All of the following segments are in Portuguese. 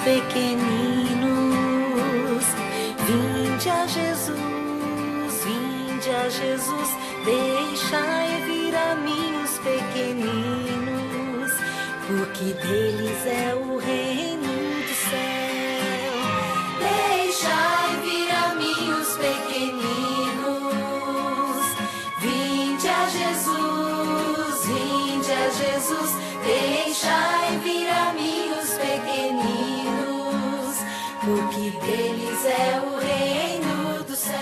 pequeninos. Vinde a Jesus, deixai vir a mim os pequeninos, porque deles é o reino do céu. Deixai vir a mim os pequeninos. Vinde a Jesus, deixai vir a mim os pequeninos, porque deles é o reino do céu.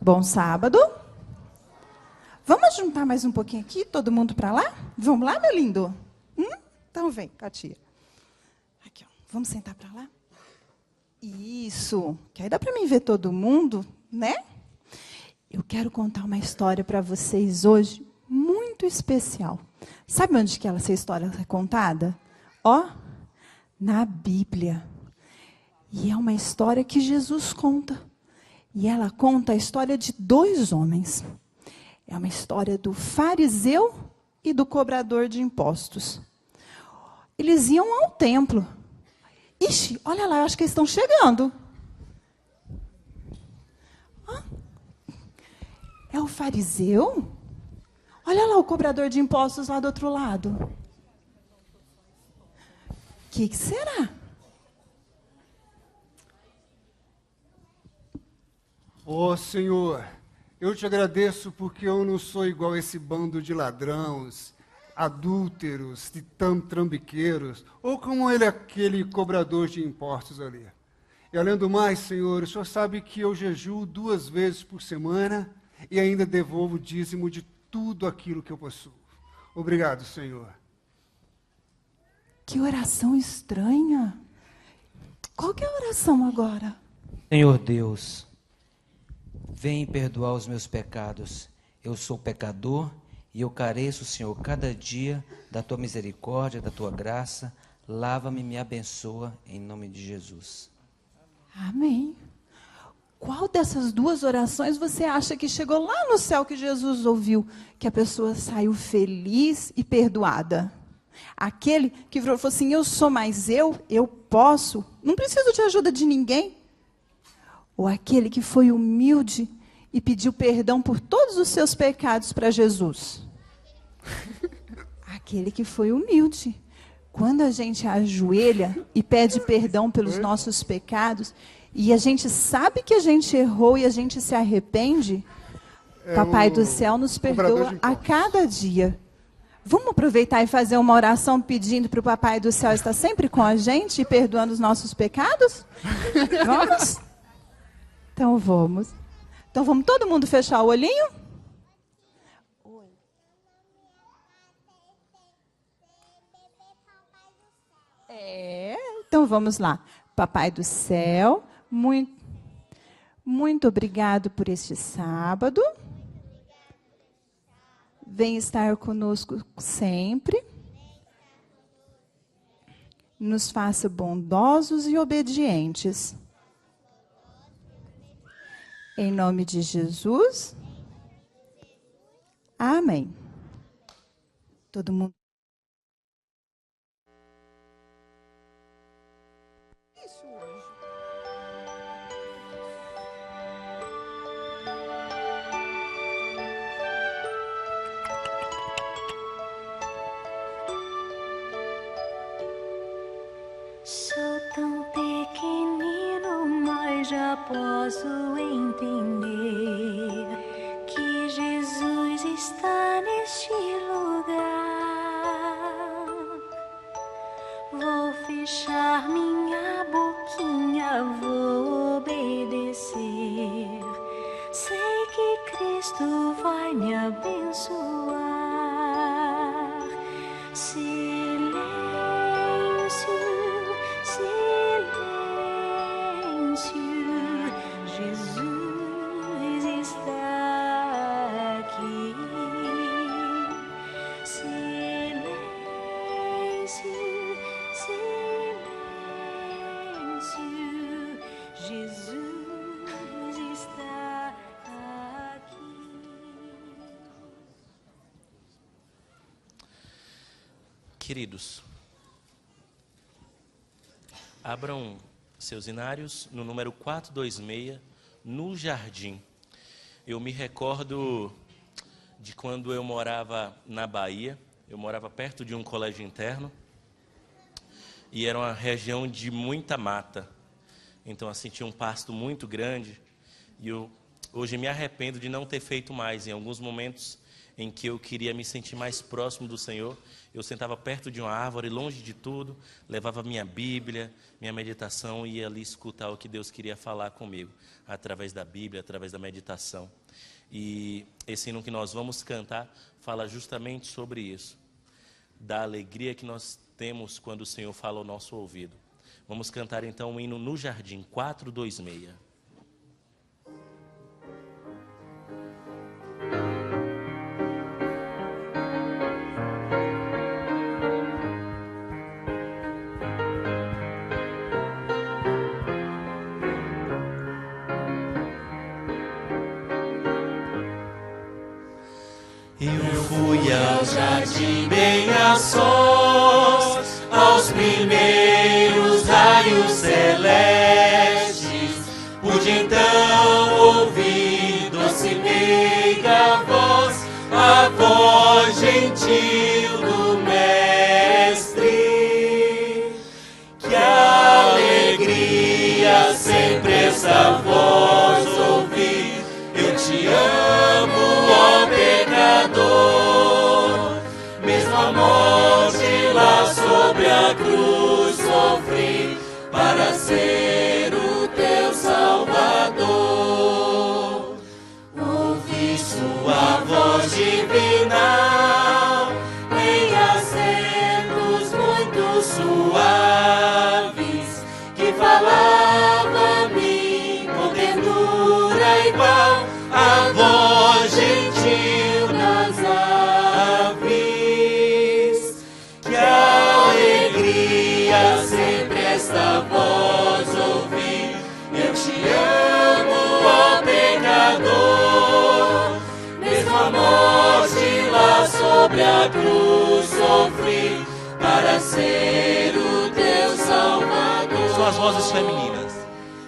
Bom sábado. Vamos juntar mais um pouquinho aqui, todo mundo para lá? Vamos lá, meu lindo? Então vem com a tia. Aqui, ó. Vamos sentar para lá? Isso. Que aí dá para mim ver todo mundo, né? Eu quero contar uma história para vocês hoje, muito especial. Sabe onde que essa história é contada? Ó, na Bíblia. E é uma história que Jesus conta. E ela conta a história de dois homens. É uma história do fariseu e do cobrador de impostos. Eles iam ao templo. Ixi, olha lá, eu acho que eles estão chegando. É o fariseu? Olha lá o cobrador de impostos lá do outro lado. O que será? Ó Senhor, eu te agradeço porque eu não sou igual a esse bando de ladrões, adúlteros, de trambiqueiros, ou como ele, aquele cobrador de impostos ali. E além do mais, Senhor, o Senhor sabe que eu jejuo 2 vezes por semana e ainda devolvo o dízimo de tudo aquilo que eu possuo. Obrigado, Senhor. Que oração estranha. Qual que é a oração agora? Senhor Deus, vem perdoar os meus pecados. Eu sou pecador e eu careço, Senhor, cada dia da Tua misericórdia, da Tua graça. Lava-me e me abençoa, em nome de Jesus. Amém. Qual dessas duas orações você acha que chegou lá no céu que Jesus ouviu? Que a pessoa saiu feliz e perdoada? Aquele que falou assim, eu sou mais eu posso, não preciso de ajuda de ninguém. Ou aquele que foi humilde e pediu perdão por todos os seus pecados para Jesus? Aquele que foi humilde. Quando a gente ajoelha e pede perdão pelos nossos pecados, e a gente sabe que a gente errou e a gente se arrepende, Papai do Céu nos perdoa a cada dia. Vamos aproveitar e fazer uma oração pedindo para o Papai do Céu estar sempre com a gente e perdoando os nossos pecados? Vamos? Então vamos. Então vamos todo mundo fechar o olhinho? Então vamos lá. Papai do Céu, muito obrigado por este sábado. Vem estar conosco sempre. Nos faça bondosos e obedientes. Em nome de Jesus. Amém. Todo mundo. Isso hoje. Sou tão pequenino, mas já posso entender que Jesus está neste lugar. Vou fechar minha boquinha, vou obedecer. Sei que Cristo vai me abençoar. Queridos, abram seus inários no número 426, no Jardim. Eu me recordo de quando eu morava na Bahia. Eu morava perto de um colégio interno e era uma região de muita mata. Então, assim, tinha um pasto muito grande e eu hoje me arrependo de não ter feito mais. Em alguns momentos em que eu queria me sentir mais próximo do Senhor, eu sentava perto de uma árvore, longe de tudo, levava minha Bíblia, minha meditação e ia ali escutar o que Deus queria falar comigo, através da Bíblia, através da meditação. E esse hino que nós vamos cantar fala justamente sobre isso, da alegria que nós temos quando o Senhor fala ao nosso ouvido. Vamos cantar então o hino No Jardim, 426. Eu fui ao jardim bem a sós, aos primeiros raios celestes. Pude então ouvir doce meiga voz, a voz gentil do Mestre. Que alegria sempre essa voz ouvir, eu te amo, ó pecador. Mesmo a morte lá sobre a cruz sofri, para ser o teu Salvador. Ouvi sua voz divina em acentos muito suaves, que falava a mim com ternura igual a voz gentil das aves. Que alegria sempre esta voz ouvir, eu te amo, ó pecador. Mesmo a morte lá sobre a cruz sofri, para ser o teu Salvador. São as vozes femininas.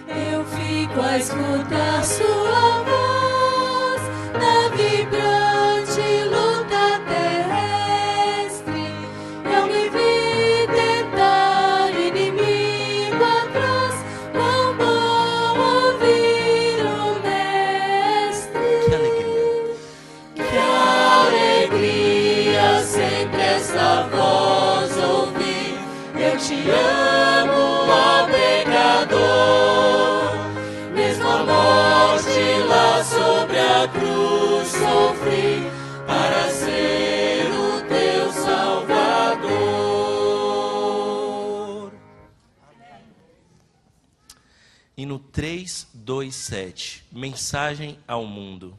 Eu fico a escutar sua voz na vibrante luta terrestre. Eu me vi tentar inimigo atrás, quão bom ouvir o Mestre. Que alegria. Que alegria sempre essa voz ouvir, eu te amo, ó pecador. Mesmo a morte lá sobre a cruz sofri, para ser o teu Salvador. Hino 327, Mensagem ao Mundo.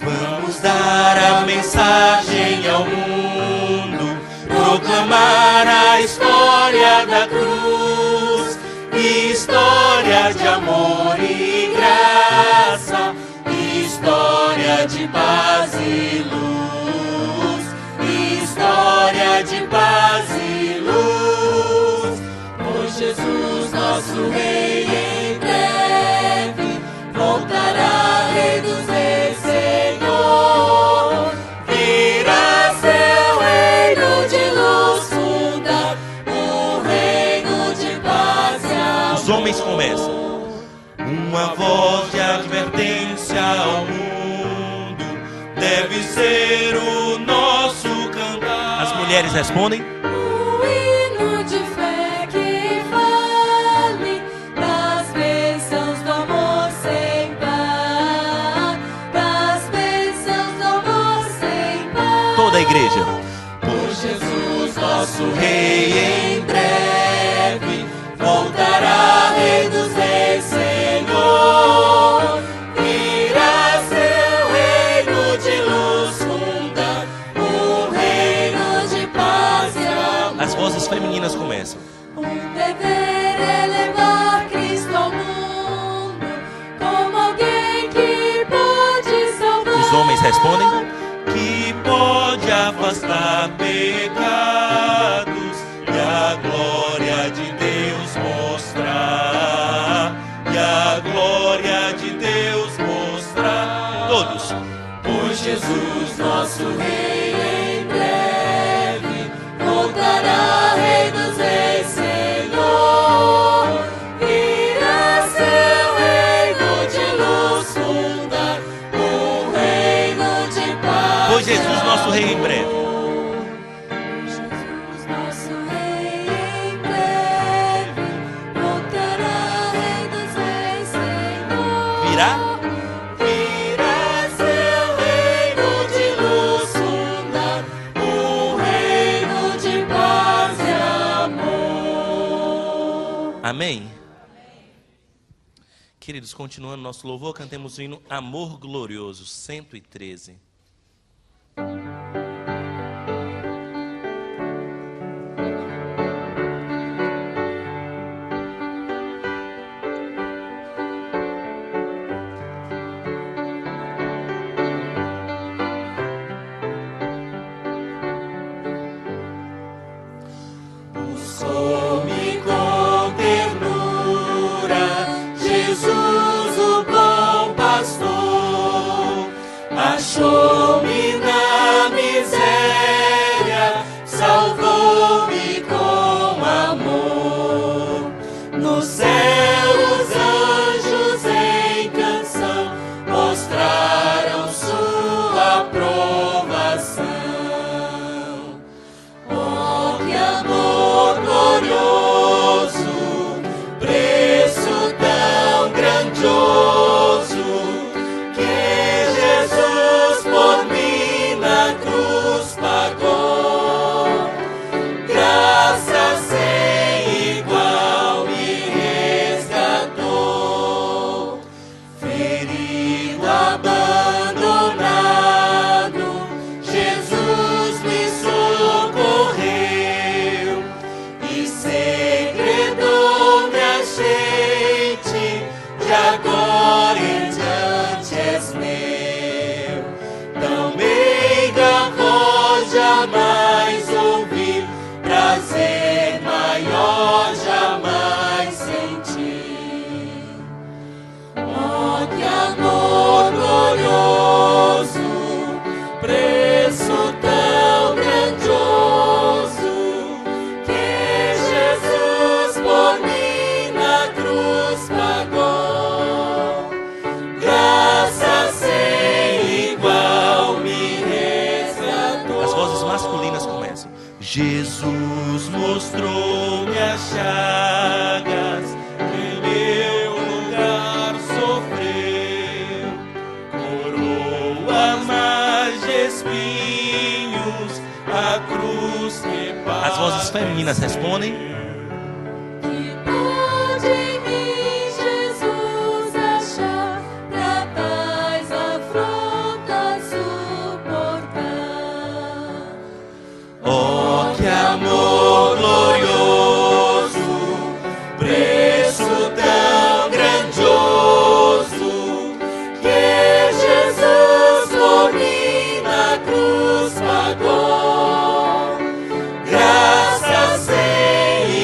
Vamos dar a mensagem ao mundo, proclamar a história da cruz, história de amor e graça, história de paz e luz, história de paz e luz. Pois Jesus, nosso Rei, em breve voltará, Rei dos Reis, Senhor. Virá seu reino de luz, fundar um reino de paz e amor. Os homens começam. Uma voz de advertência ao mundo deve ser o nosso cantar. As mulheres respondem. Um hino de fé que fale das bênçãos do amor sem par, das bênçãos do amor sem par. Toda a igreja. Por Jesus, nosso Rei, em breve voltará, Rei dos Reis, Senhor. Virá seu reino de luz, fundar dever é levar Cristo ao mundo como alguém que pode salvar. Os homens respondem: que pode afastar pecados e a glória de Deus mostrar. E a glória de Deus mostrar. Todos. Pois Jesus, nosso Rei, em breve voltará, Rei dos Reis, Senhor. Irá seu reino de luz fundar, um reino de paz. Pois Jesus, nosso Rei, em breve. Jesus, nosso Rei, em breve voltará, Rei dos Reis, Senhor. Virá? Virá seu reino de luz fundar, um reino de paz e amor. Amém? Queridos, continuando nosso louvor, cantemos o hino Amor Glorioso, 113. Buscou-me com ternura, Jesus, o bom pastor. Achou-me na miséria, salvou-me com amor. No céu os anjos em canção mostraram sua aprovação. Oh, que amor glorioso, preço tão grandioso, que Jesus por mim na cruz pagou. Graça sem igual me resgatou. Ferido, abandonado, Jesus me socorreu. E segredo me achei-te, de agora em diante és meu. Tão meiga voz jamais ouvi, prazer maior jamais senti. Oh, que amor glorioso, preço tão grandioso, que Jesus por mim na cruz pagou. Graça sem igual me resgatou. As vozes masculinas começam. Jesus mostrou-me as chagas, em meu lugar sofreu. Coroa mais de espinhos, a cruz que As vozes femininas respondem. Que pode em mim Jesus achar, capaz afronta suportar. Oh, que amor glorioso, preço tão grandioso, que Jesus por mim na cruz pagou. Graça sem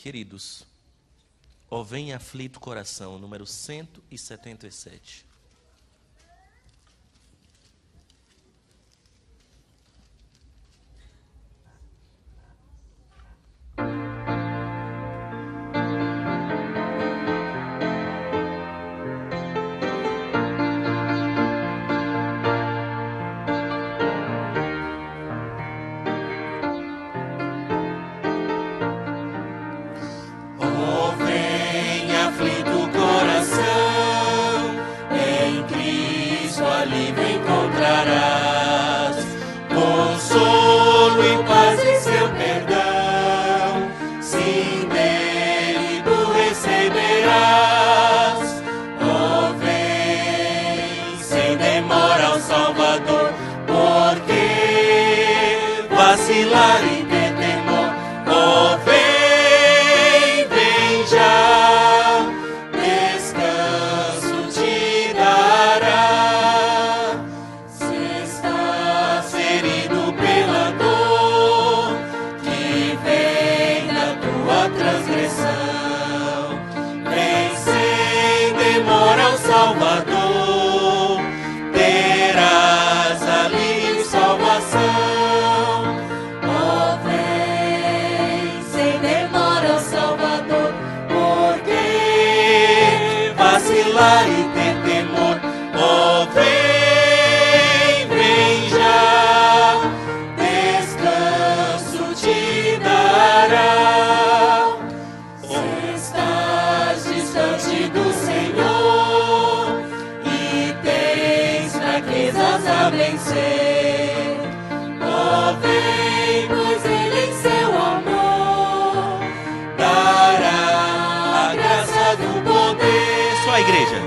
Queridos, ó vem aflito coração, número 177. Consolo e paz em seu perdão, sim, dele tu receberás. Oh, vem sem demora ao Salvador, porque vacilar e ter temor. Oh, vem, vem já, descanso te dará. Salvador, terás ali salvação. Oh, vem sem demora ao Salvador, porque vacilar e ter temor. Oh, vem, vem já, descanso te dará. Se estás distante do Senhor a vencer, oh, vem, pois Ele em seu amor dará a graça do poder. Só a igreja.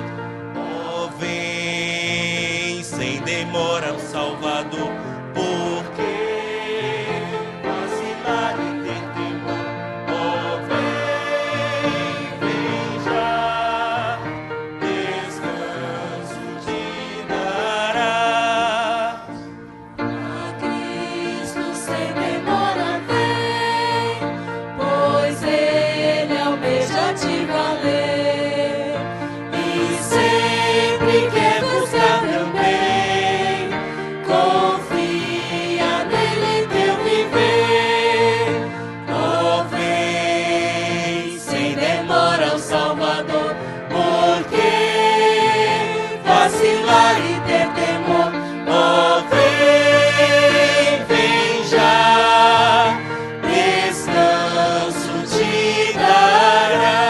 Oh, vem sem demora ao Salvador, porque vacilar e ter temor. Oh, vem, vem já, descanso te dará. Te valer e sempre quer buscar também. Confia nele teu viver. Oh, vem sem demora ao Salvador, porque vacilar e ter temor. Oh, vem, vem já, descanso te dará.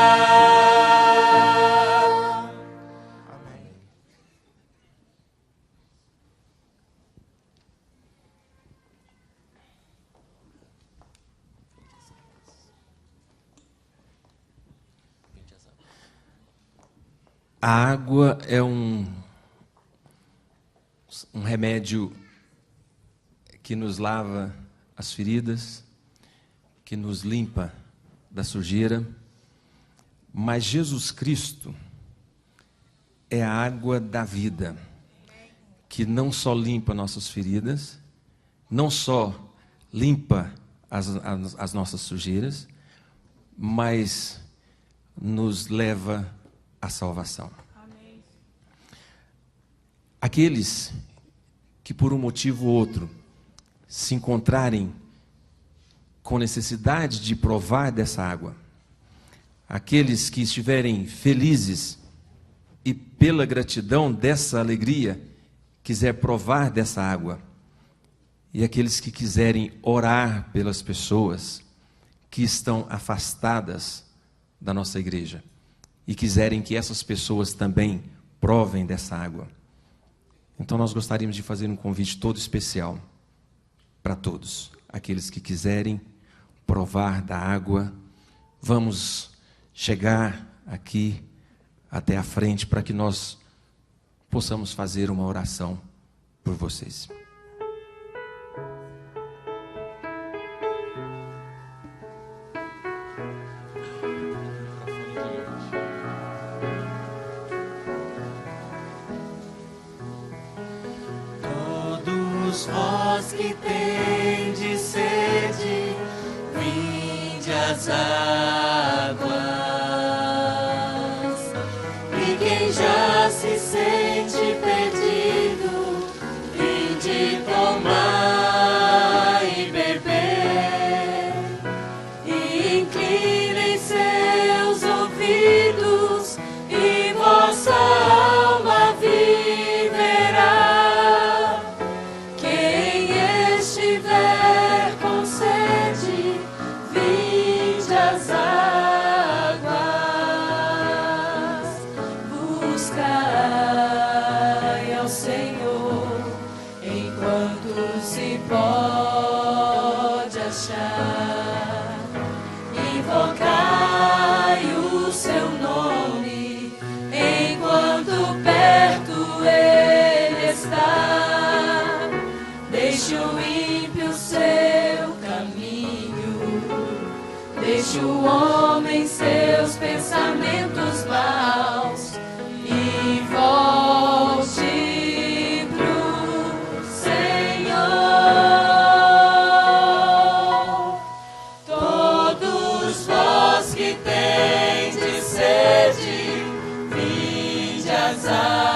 A água é um remédio que nos lava as feridas, que nos limpa da sujeira, mas Jesus Cristo é a água da vida, que não só limpa nossas feridas, não só limpa as nossas sujeiras, mas nos leva à salvação. Amém. Aqueles que por um motivo ou outro se encontrarem com necessidade de provar dessa água, aqueles que estiverem felizes e pela gratidão dessa alegria quiser provar dessa água, e aqueles que quiserem orar pelas pessoas que estão afastadas da nossa igreja e quiserem que essas pessoas também provem dessa água. Então nós gostaríamos de fazer um convite todo especial para todos, aqueles que quiserem provar da água. Vamos chegar aqui até a frente para que nós possamos fazer uma oração por vocês. Todos vós que tendes sede, vinde às águas. Invocai o seu nome enquanto perto ele está. Deixe o ímpio seu caminho, deixe o homem seus pensamentos maus e volte pro Senhor. Todos vós que tendes sede, vinde às águas.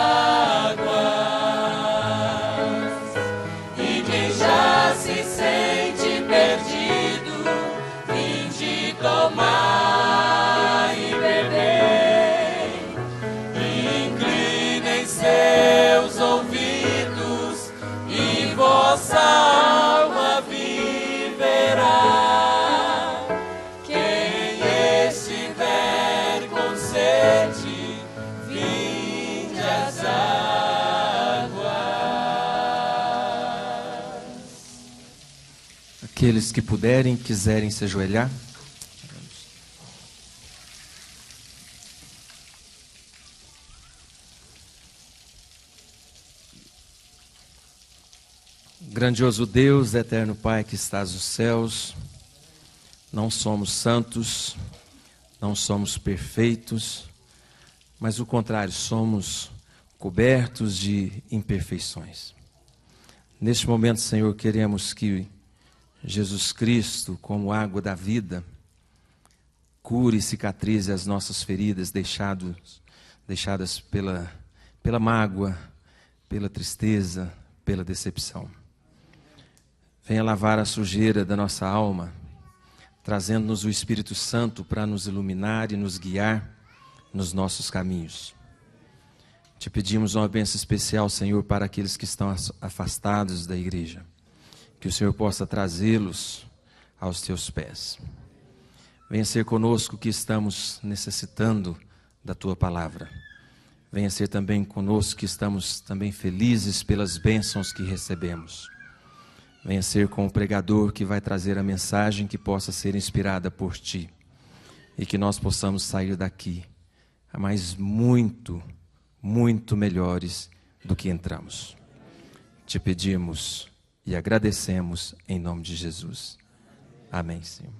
E quem já se sente perdido, vinde tomar e beber. Inclinem seus ouvidos e vossa alma viverá. Quem estiver com sede, vinde às águas. Aqueles que puderem, quiserem se ajoelhar. Grandioso Deus, eterno Pai que estás nos céus, não somos santos, não somos perfeitos, mas o contrário, somos cobertos de imperfeições. Neste momento, Senhor, queremos que Jesus Cristo, como água da vida, cure e cicatrize as nossas feridas deixadas pela mágoa, pela tristeza, pela decepção. Venha lavar a sujeira da nossa alma, trazendo-nos o Espírito Santo para nos iluminar e nos guiar nos nossos caminhos. Te pedimos uma bênção especial, Senhor, para aqueles que estão afastados da igreja. Que o Senhor possa trazê-los aos teus pés. Venha ser conosco que estamos necessitando da tua palavra. Venha ser também conosco que estamos também felizes pelas bênçãos que recebemos. Venha ser com o pregador que vai trazer a mensagem que possa ser inspirada por ti. E que nós possamos sair daqui, mas muito, muito melhores do que entramos. Te pedimos e agradecemos em nome de Jesus. Amém, Senhor.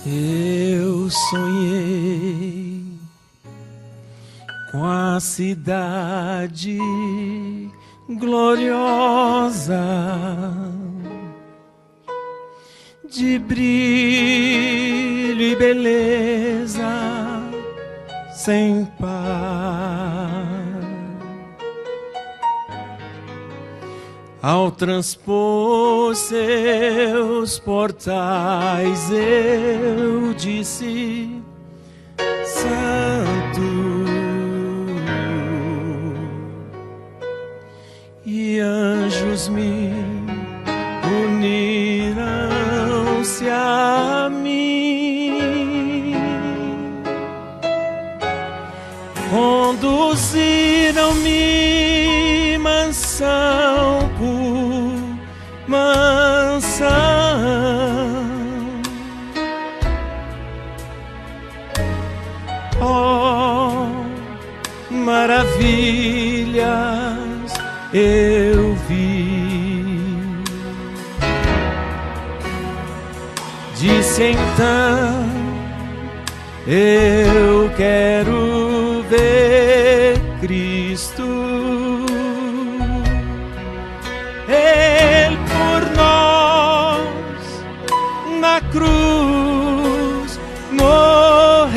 Eu sonhei com a cidade gloriosa, de brilho e beleza, sem par. Ao transpor seus portais, eu disse: Santo. E anjos me uniram-se a mim, conduziram-me mansão por mansão, oh, maravilhas eu vi. Disse então: eu quero ver Cristo. Ele por nós na cruz morreu.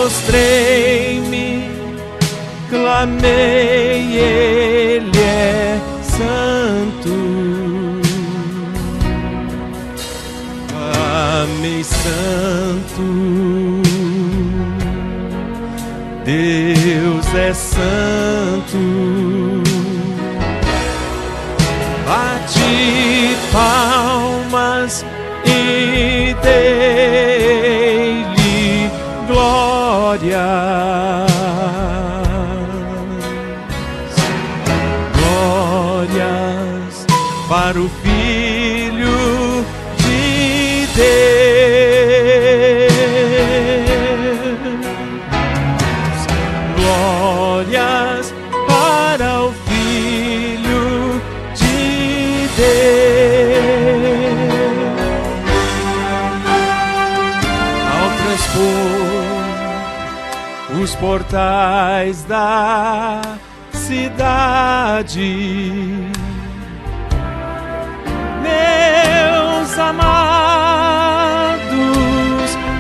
Prostrei-me, clamei, Ele é santo. Clamei, santo. Deus é santo. Bati palmas e dei-lhe glórias. Glórias para o Filho de Deus. Glórias para o Filho de Deus. Ao transpor os portais da cidade, meus amados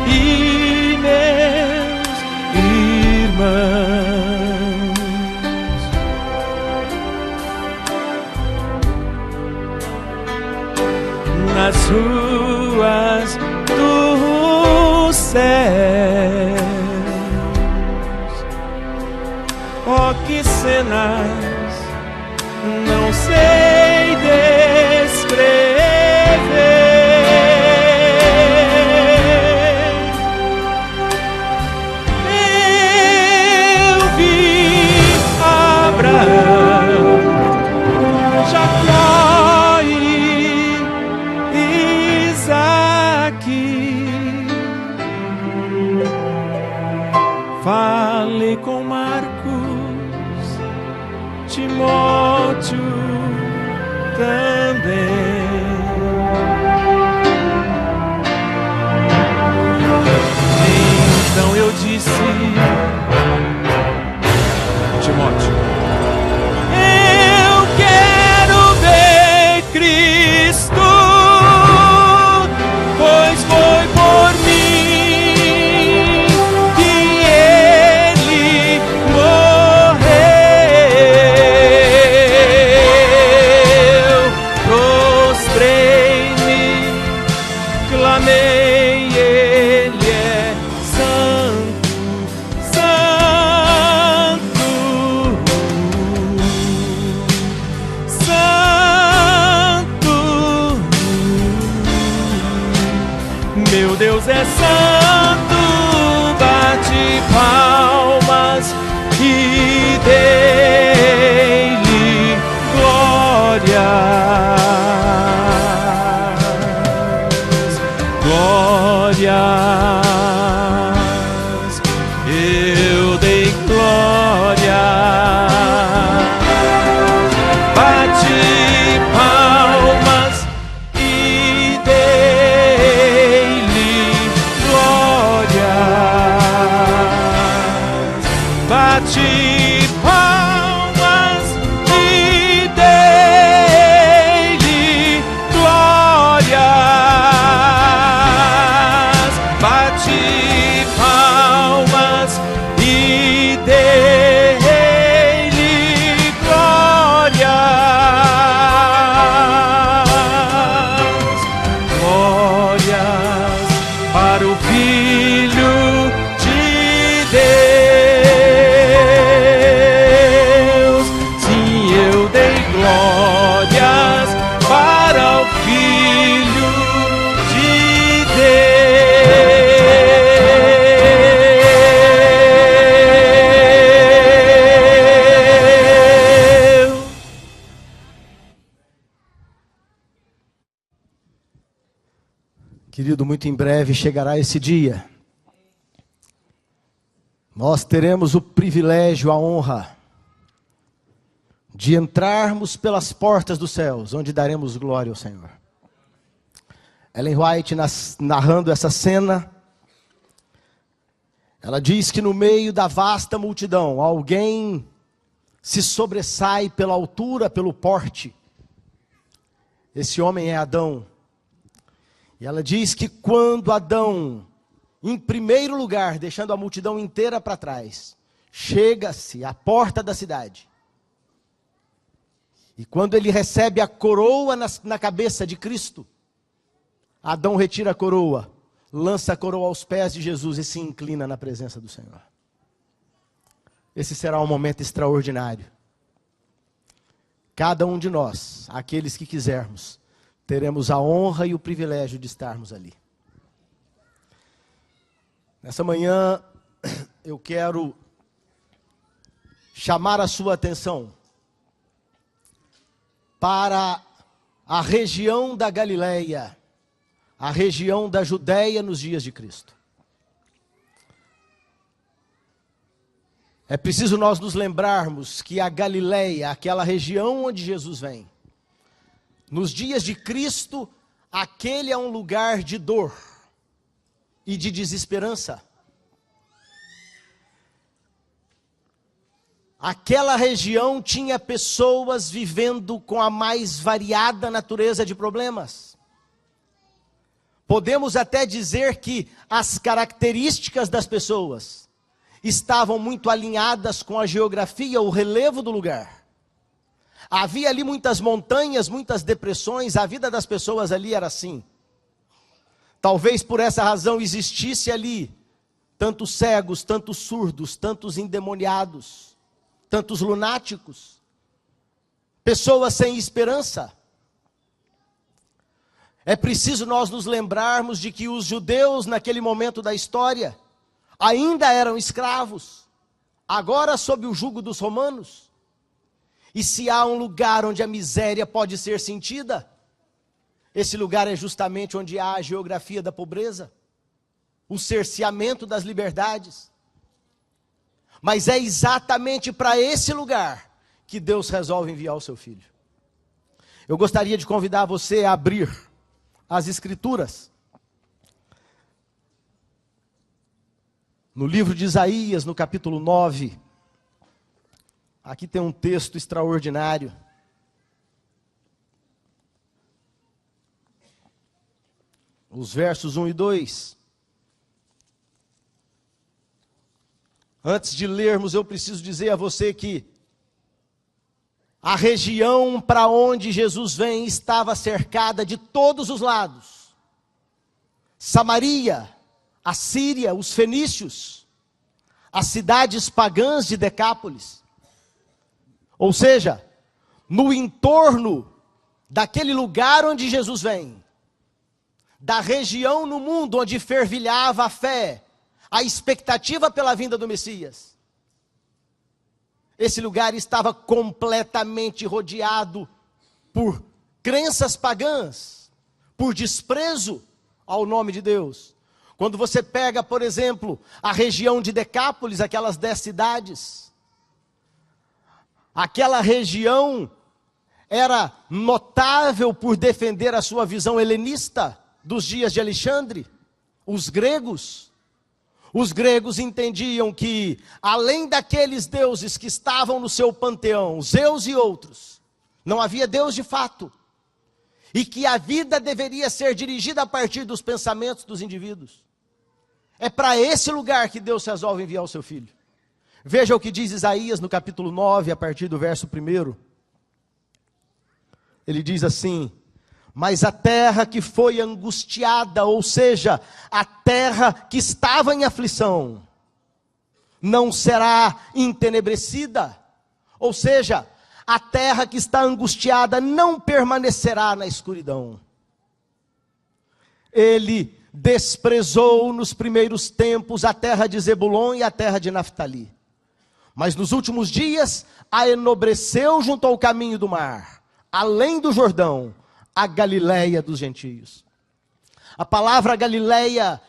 e meus irmãos, nas ruas dos céus, oh, que cenas não sei descrever. Eu vi Abraão, Jacó e Isaque. Falei com Marcos, Timóteo também. Então eu disse: Timóteo, eu quero ver Cristo, pois foi por mim que Ele morreu. Prostrei-me, clamei, Ele é santo, santo, santo. Meu Deus é santo. Bate palmas e dei-lhe glórias, glórias. Eu dei glória. Bati palmas e dei-lhe glórias. Bati palmas e dei-lhe glórias. Querido, muito em breve chegará esse dia. Nós teremos o privilégio, a honra de entrarmos pelas portas dos céus, onde daremos glória ao Senhor. Ellen White, narrando essa cena, ela diz que no meio da vasta multidão, alguém se sobressai pela altura, pelo porte. Esse homem é Adão. E ela diz que quando Adão, em primeiro lugar, deixando a multidão inteira para trás, chega-se à porta da cidade. E quando ele recebe a coroa na cabeça de Cristo, Adão retira a coroa, lança a coroa aos pés de Jesus e se inclina na presença do Senhor. Esse será um momento extraordinário. Cada um de nós, aqueles que quisermos, teremos a honra e o privilégio de estarmos ali. Nessa manhã, eu quero chamar a sua atenção para a região da Galileia, a região da Judéia nos dias de Cristo. É preciso nós nos lembrarmos que a Galileia, aquela região onde Jesus vem, nos dias de Cristo, aquele é um lugar de dor e de desesperança. Aquela região tinha pessoas vivendo com a mais variada natureza de problemas. Podemos até dizer que as características das pessoas estavam muito alinhadas com a geografia, o relevo do lugar. Havia ali muitas montanhas, muitas depressões, a vida das pessoas ali era assim. Talvez por essa razão existisse ali tantos cegos, tantos surdos, tantos endemoniados, tantos lunáticos, pessoas sem esperança. É preciso nós nos lembrarmos de que os judeus, naquele momento da história, ainda eram escravos, agora sob o jugo dos romanos. E se há um lugar onde a miséria pode ser sentida, esse lugar é justamente onde há a geografia da pobreza, o cerceamento das liberdades. Mas é exatamente para esse lugar que Deus resolve enviar o seu Filho. Eu gostaria de convidar você a abrir as Escrituras. No livro de Isaías, no capítulo 9, aqui tem um texto extraordinário. Os versos 1 e 2. Antes de lermos, eu preciso dizer a você que a região para onde Jesus vem estava cercada de todos os lados. Samaria, a Síria, os fenícios, as cidades pagãs de Decápolis. Ou seja, no entorno daquele lugar onde Jesus vem, da região no mundo onde fervilhava a fé, a expectativa pela vinda do Messias, esse lugar estava completamente rodeado por crenças pagãs, por desprezo ao nome de Deus. Quando você pega, por exemplo, a região de Decápolis, aquelas 10 cidades, aquela região era notável por defender a sua visão helenista dos dias de Alexandre. Os gregos entendiam que, além daqueles deuses que estavam no seu panteão, Zeus e outros, não havia Deus de fato. E que a vida deveria ser dirigida a partir dos pensamentos dos indivíduos. É para esse lugar que Deus resolve enviar o seu Filho. Veja o que diz Isaías no capítulo 9, a partir do verso 1. Ele diz assim: mas a terra que foi angustiada, ou seja, a terra que estava em aflição, não será entenebrecida. Ou seja, a terra que está angustiada não permanecerá na escuridão. Ele desprezou nos primeiros tempos a terra de Zebulon e a terra de Naftali. Mas nos últimos dias a enobreceu junto ao caminho do mar, além do Jordão, a Galileia dos gentios. A palavra Galileia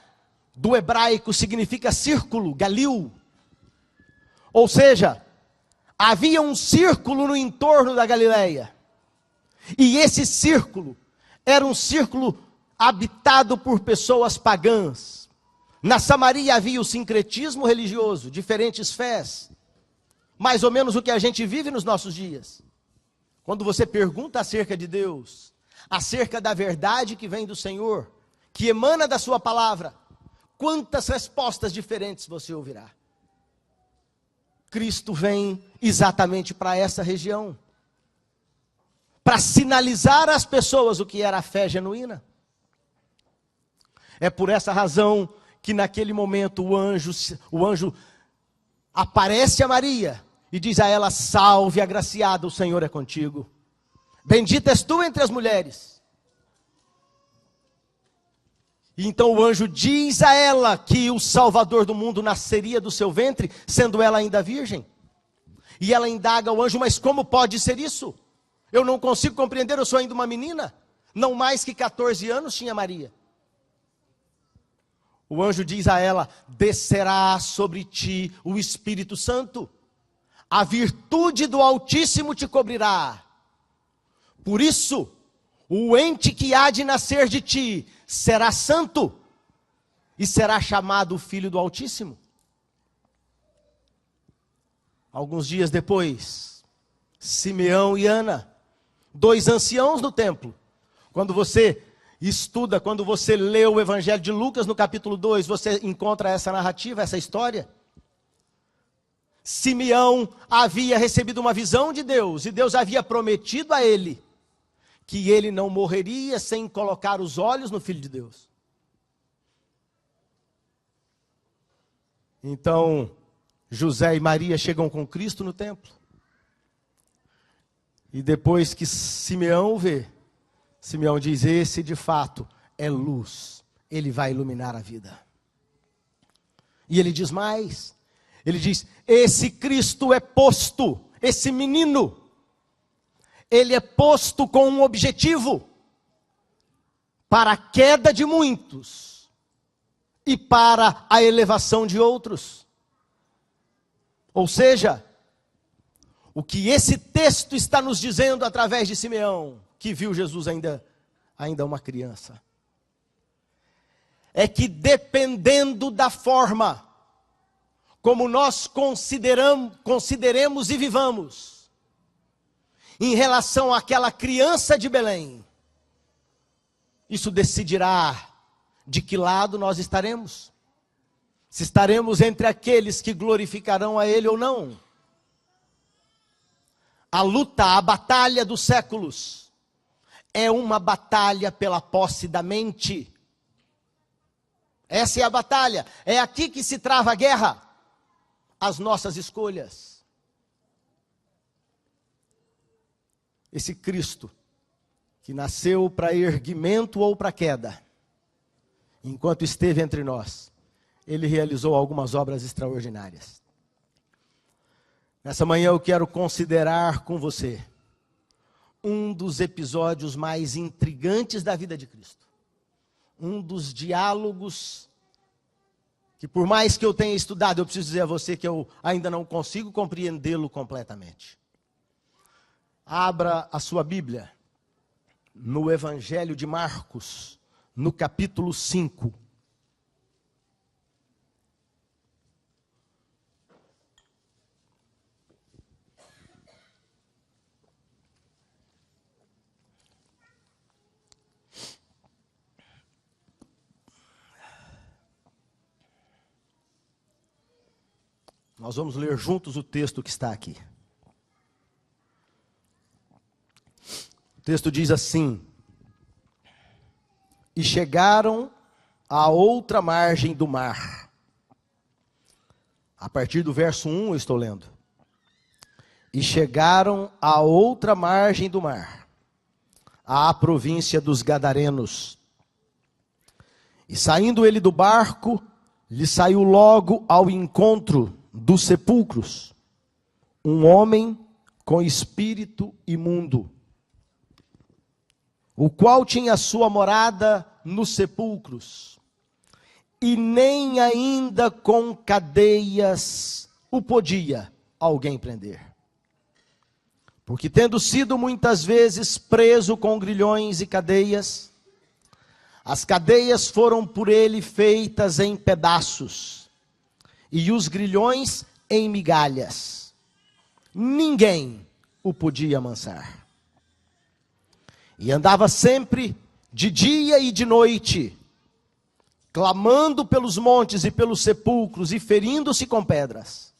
do hebraico significa círculo, Galil. Ou seja, havia um círculo no entorno da Galileia. E esse círculo era um círculo habitado por pessoas pagãs. Na Samaria havia o sincretismo religioso, diferentes fés. Mais ou menos o que a gente vive nos nossos dias. Quando você pergunta acerca de Deus, acerca da verdade que vem do Senhor, que emana da sua palavra, quantas respostas diferentes você ouvirá. Cristo vem exatamente para essa região, para sinalizar às pessoas o que era a fé genuína. É por essa razão que naquele momento o anjo aparece a Maria e diz a ela: salve, agraciada, o Senhor é contigo. Bendita és tu entre as mulheres. E então o anjo diz a ela que o Salvador do mundo nasceria do seu ventre, sendo ela ainda virgem. E ela indaga ao anjo: mas como pode ser isso? Eu não consigo compreender, eu sou ainda uma menina. Não mais que 14 anos tinha Maria. O anjo diz a ela: descerá sobre ti o Espírito Santo, a virtude do Altíssimo te cobrirá. Por isso, o ente que há de nascer de ti será santo e será chamado Filho do Altíssimo. Alguns dias depois, Simeão e Ana, 2 anciãos no templo. Quando você estuda, quando você lê o Evangelho de Lucas no capítulo 2, você encontra essa narrativa, essa história. Simeão havia recebido uma visão de Deus, e Deus havia prometido a ele que ele não morreria sem colocar os olhos no Filho de Deus. Então, José e Maria chegam com Cristo no templo. E depois que Simeão o vê, Simeão diz: esse de fato é luz, ele vai iluminar a vida. E ele diz mais, ele diz: esse Cristo é posto, esse menino, ele é posto com um objetivo, para a queda de muitos e para a elevação de outros. Ou seja, o que esse texto está nos dizendo através de Simeão, que viu Jesus ainda uma criança, é que dependendo da forma como nós consideremos e vivamos em relação àquela criança de Belém, isso decidirá de que lado nós estaremos. Se estaremos entre aqueles que glorificarão a Ele ou não. A luta, a batalha dos séculos, é uma batalha pela posse da mente. Essa é a batalha, é aqui que se trava a guerra. As nossas escolhas. Esse Cristo, que nasceu para erguimento ou para queda, enquanto esteve entre nós, ele realizou algumas obras extraordinárias. Nessa manhã eu quero considerar com você um dos episódios mais intrigantes da vida de Cristo. Um dos diálogos que, por mais que eu tenha estudado, eu preciso dizer a você que eu ainda não consigo compreendê-lo completamente. Abra a sua Bíblia no Evangelho de Marcos, no capítulo 5. Nós vamos ler juntos o texto que está aqui. O texto diz assim: e chegaram à outra margem do mar. A partir do verso 1 eu estou lendo. E chegaram à outra margem do mar, à província dos Gadarenos. E saindo ele do barco, lhe saiu logo ao encontro dos sepulcros um homem com espírito imundo, o qual tinha sua morada nos sepulcros, e nem ainda com cadeias o podia alguém prender. Porque tendo sido muitas vezes preso com grilhões e cadeias, as cadeias foram por ele feitas em pedaços, e os grilhões em migalhas. Ninguém o podia amansar. E andava sempre de dia e de noite, clamando pelos montes e pelos sepulcros e ferindo-se com pedras.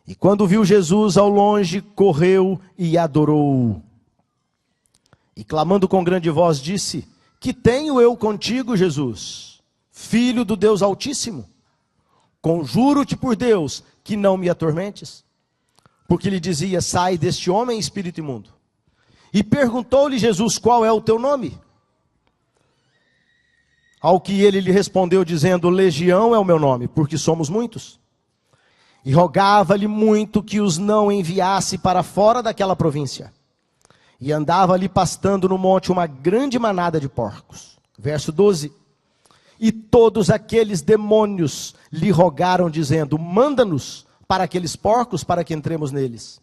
E quando viu Jesus ao longe, correu e adorou. E clamando com grande voz, disse: que tenho eu contigo, Jesus, Filho do Deus Altíssimo? Conjuro-te por Deus que não me atormentes. Porque lhe dizia: sai deste homem, espírito imundo. E perguntou-lhe Jesus: qual é o teu nome? Ao que ele lhe respondeu dizendo: Legião é o meu nome, porque somos muitos. E rogava-lhe muito que os não enviasse para fora daquela província. E andava ali pastando no monte uma grande manada de porcos. Verso 12. E todos aqueles demônios lhe rogaram dizendo: manda-nos para aqueles porcos, para que entremos neles.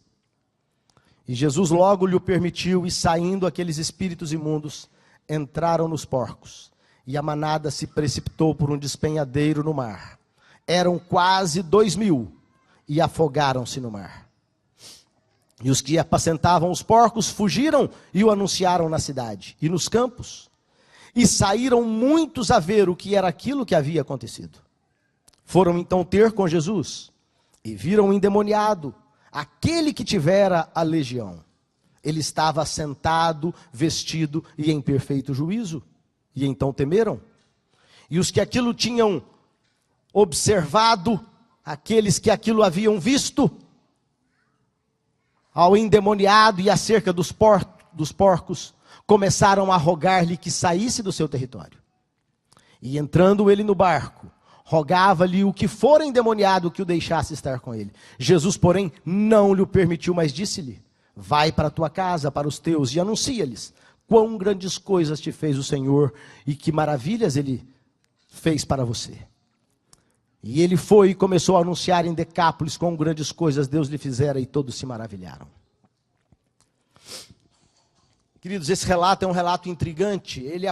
E Jesus logo lhe o permitiu, e saindo aqueles espíritos imundos, entraram nos porcos. E a manada se precipitou por um despenhadeiro no mar. Eram quase 2.000, e afogaram-se no mar. E os que apacentavam os porcos fugiram e o anunciaram na cidade e nos campos. E saíram muitos a ver o que era aquilo que havia acontecido. Foram então ter com Jesus, e viram o endemoniado, aquele que tivera a legião. Ele estava sentado, vestido e em perfeito juízo. E então temeram. E os que aquilo tinham observado, aqueles que aquilo haviam visto, ao endemoniado e acerca dos porcos, começaram a rogar-lhe que saísse do seu território. E entrando ele no barco, rogava-lhe o que for endemoniado que o deixasse estar com ele. Jesus, porém, não lhe o permitiu, mas disse-lhe: vai para a tua casa, para os teus, e anuncia-lhes quão grandes coisas te fez o Senhor, e que maravilhas ele fez para você. E ele foi e começou a anunciar em Decápolis quão grandes coisas Deus lhe fizera, e todos se maravilharam. Queridos, esse relato é um relato intrigante. Ele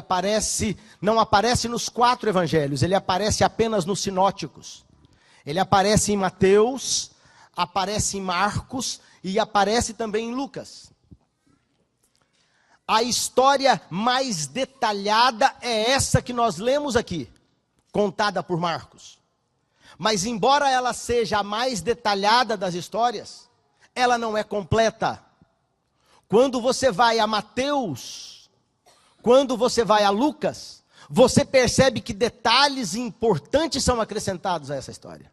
não aparece nos 4 evangelhos, ele aparece apenas nos sinóticos. Ele aparece em Mateus, aparece em Marcos e aparece também em Lucas. A história mais detalhada é essa que nós lemos aqui, contada por Marcos. Mas embora ela seja a mais detalhada das histórias, ela não é completa. Quando você vai a Mateus, quando você vai a Lucas, você percebe que detalhes importantes são acrescentados a essa história.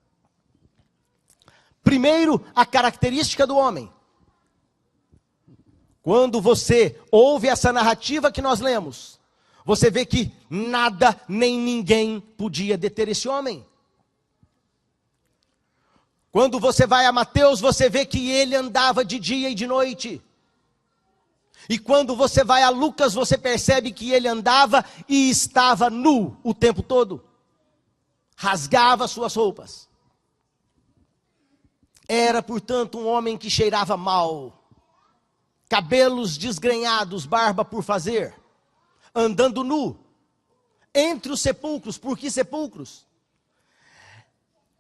Primeiro, a característica do homem. Quando você ouve essa narrativa que nós lemos, você vê que nada nem ninguém podia deter esse homem. Quando você vai a Mateus, você vê que ele andava de dia e de noite. E quando você vai a Lucas, você percebe que ele andava e estava nu o tempo todo. Rasgava suas roupas. Era, portanto, um homem que cheirava mal. Cabelos desgrenhados, barba por fazer. Andando nu. Entre os sepulcros. Por que sepulcros?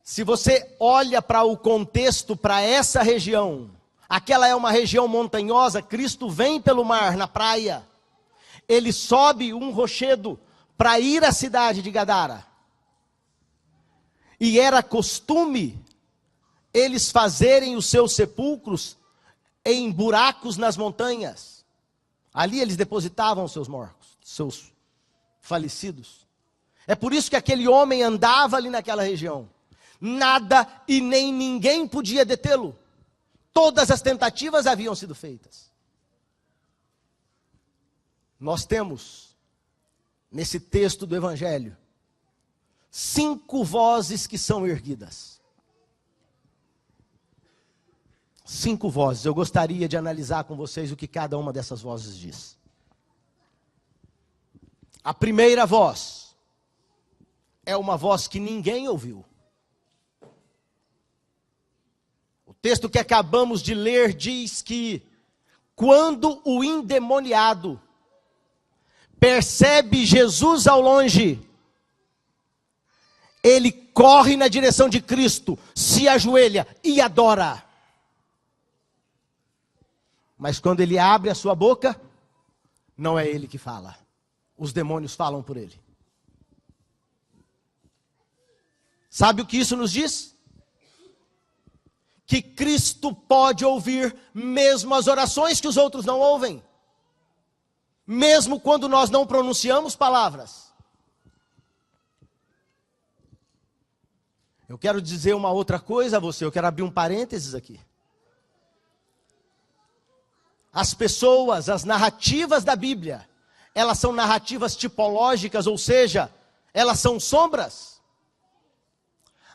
Se você olha para o contexto, para essa região, aquela é uma região montanhosa. Cristo vem pelo mar, na praia. Ele sobe um rochedo para ir à cidade de Gadara. E era costume eles fazerem os seus sepulcros em buracos nas montanhas. Ali eles depositavam os seus mortos, seus falecidos. É por isso que aquele homem andava ali naquela região. Nada e nem ninguém podia detê-lo. Todas as tentativas haviam sido feitas. Nós temos, nesse texto do Evangelho, 5 vozes que são erguidas. 5 vozes. Eu gostaria de analisar com vocês o que cada uma dessas vozes diz. A primeira voz é uma voz que ninguém ouviu. O texto que acabamos de ler diz que quando o endemoniado percebe Jesus ao longe, ele corre na direção de Cristo, se ajoelha e adora. Mas quando ele abre a sua boca, não é ele que fala. Os demônios falam por ele. Sabe o que isso nos diz? Que Cristo pode ouvir mesmo as orações que os outros não ouvem. Mesmo quando nós não pronunciamos palavras. Eu quero dizer uma outra coisa a você, eu quero abrir um parênteses aqui. As pessoas, as narrativas da Bíblia, elas são narrativas tipológicas, ou seja, elas são sombras.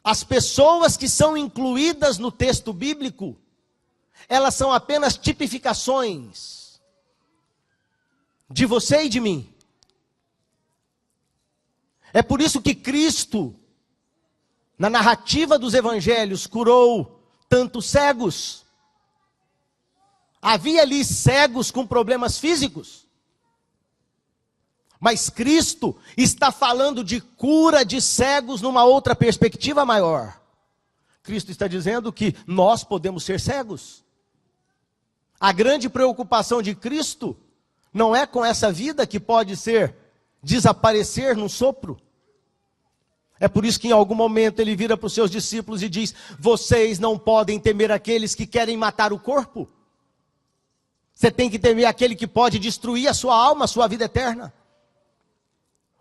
As pessoas que são incluídas no texto bíblico, elas são apenas tipificações de você e de mim. É por isso que Cristo, na narrativa dos evangelhos, curou tantos cegos. Havia ali cegos com problemas físicos. Mas Cristo está falando de cura de cegos numa outra perspectiva maior. Cristo está dizendo que nós podemos ser cegos. A grande preocupação de Cristo não é com essa vida que pode desaparecer num sopro. É por isso que em algum momento ele vira para os seus discípulos e diz: vocês não podem temer aqueles que querem matar o corpo. Você tem que temer aquele que pode destruir a sua alma, a sua vida eterna.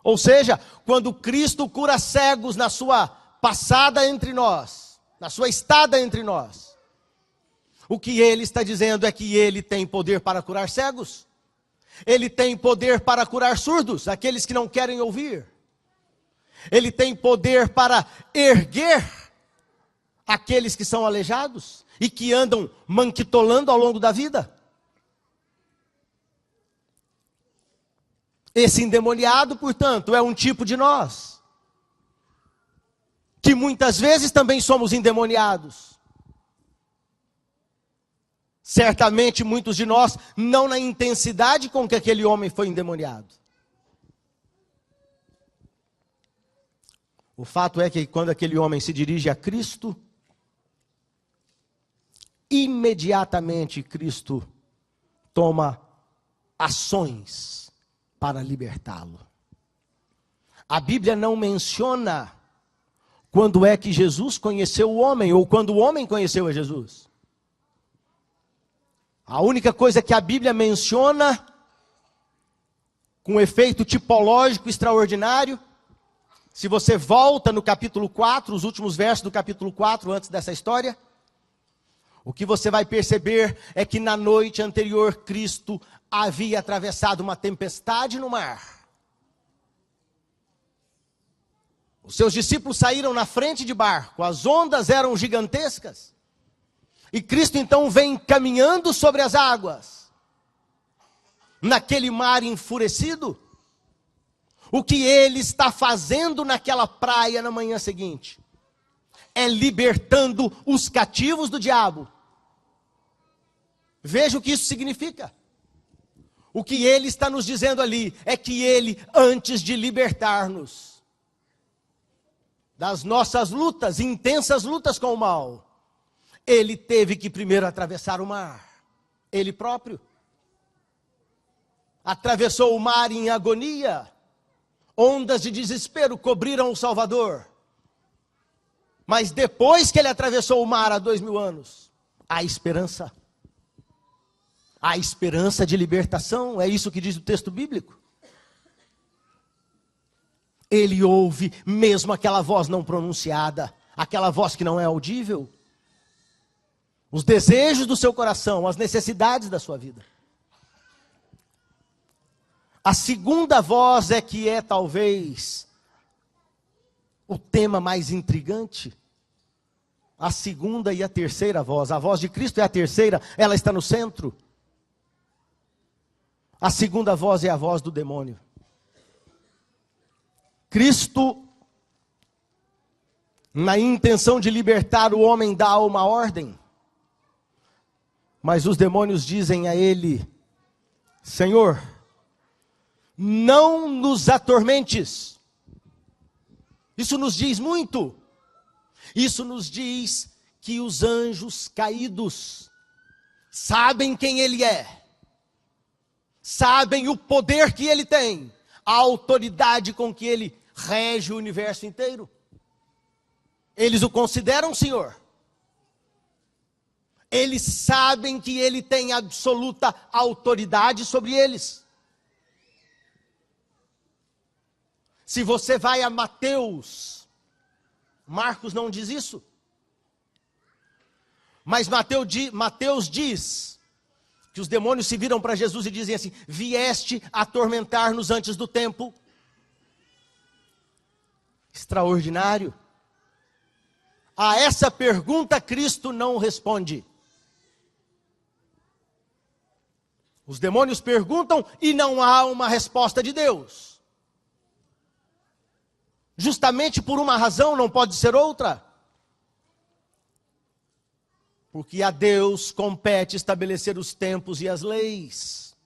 Ou seja, quando Cristo cura cegos na sua passada entre nós, na sua estada entre nós, o que ele está dizendo é que ele tem poder para curar cegos. Ele tem poder para curar surdos, aqueles que não querem ouvir. Ele tem poder para erguer aqueles que são aleijados e que andam manquitolando ao longo da vida. Esse endemoniado, portanto, é um tipo de nós, que muitas vezes também somos endemoniados. Certamente muitos de nós, não na intensidade com que aquele homem foi endemoniado. O fato é que quando aquele homem se dirige a Cristo, imediatamente Cristo toma ações para libertá-lo. A Bíblia não menciona quando é que Jesus conheceu o homem, ou quando o homem conheceu a Jesus. A única coisa que a Bíblia menciona, com efeito tipológico extraordinário, se você volta no capítulo 4, os últimos versos do capítulo 4, antes dessa história, o que você vai perceber é que na noite anterior Cristo havia atravessado uma tempestade no mar. Os seus discípulos saíram na frente de barco, as ondas eram gigantescas. E Cristo então vem caminhando sobre as águas, naquele mar enfurecido. O que ele está fazendo naquela praia na manhã seguinte é libertando os cativos do diabo. Veja o que isso significa. O que ele está nos dizendo ali é que ele, antes de libertar-nos das nossas lutas, intensas lutas com o mal, ele teve que primeiro atravessar o mar. Ele próprio atravessou o mar em agonia. Ondas de desespero cobriram o Salvador. Mas depois que ele atravessou o mar há 2000 anos, há esperança. Há esperança de libertação, é isso que diz o texto bíblico. Ele ouve mesmo aquela voz não pronunciada, aquela voz que não é audível. Os desejos do seu coração, as necessidades da sua vida. A segunda voz é que é talvez o tema mais intrigante. A segunda e a terceira voz. A voz de Cristo é a terceira, ela está no centro. A segunda voz é a voz do demônio. Cristo, na intenção de libertar o homem, dá uma ordem. Mas os demônios dizem a ele: Senhor, não nos atormentes. Isso nos diz muito. Isso nos diz que os anjos caídos sabem quem ele é, sabem o poder que ele tem, a autoridade com que ele rege o universo inteiro. Eles o consideram Senhor. Eles sabem que ele tem absoluta autoridade sobre eles. Se você vai a Mateus, Marcos não diz isso, mas Mateus diz que os demônios se viram para Jesus e dizem assim: vieste atormentar-nos antes do tempo. Extraordinário. A essa pergunta Cristo não responde. Os demônios perguntam e não há uma resposta de Deus. Justamente por uma razão, não pode ser outra. Porque a Deus compete estabelecer os tempos e as leis.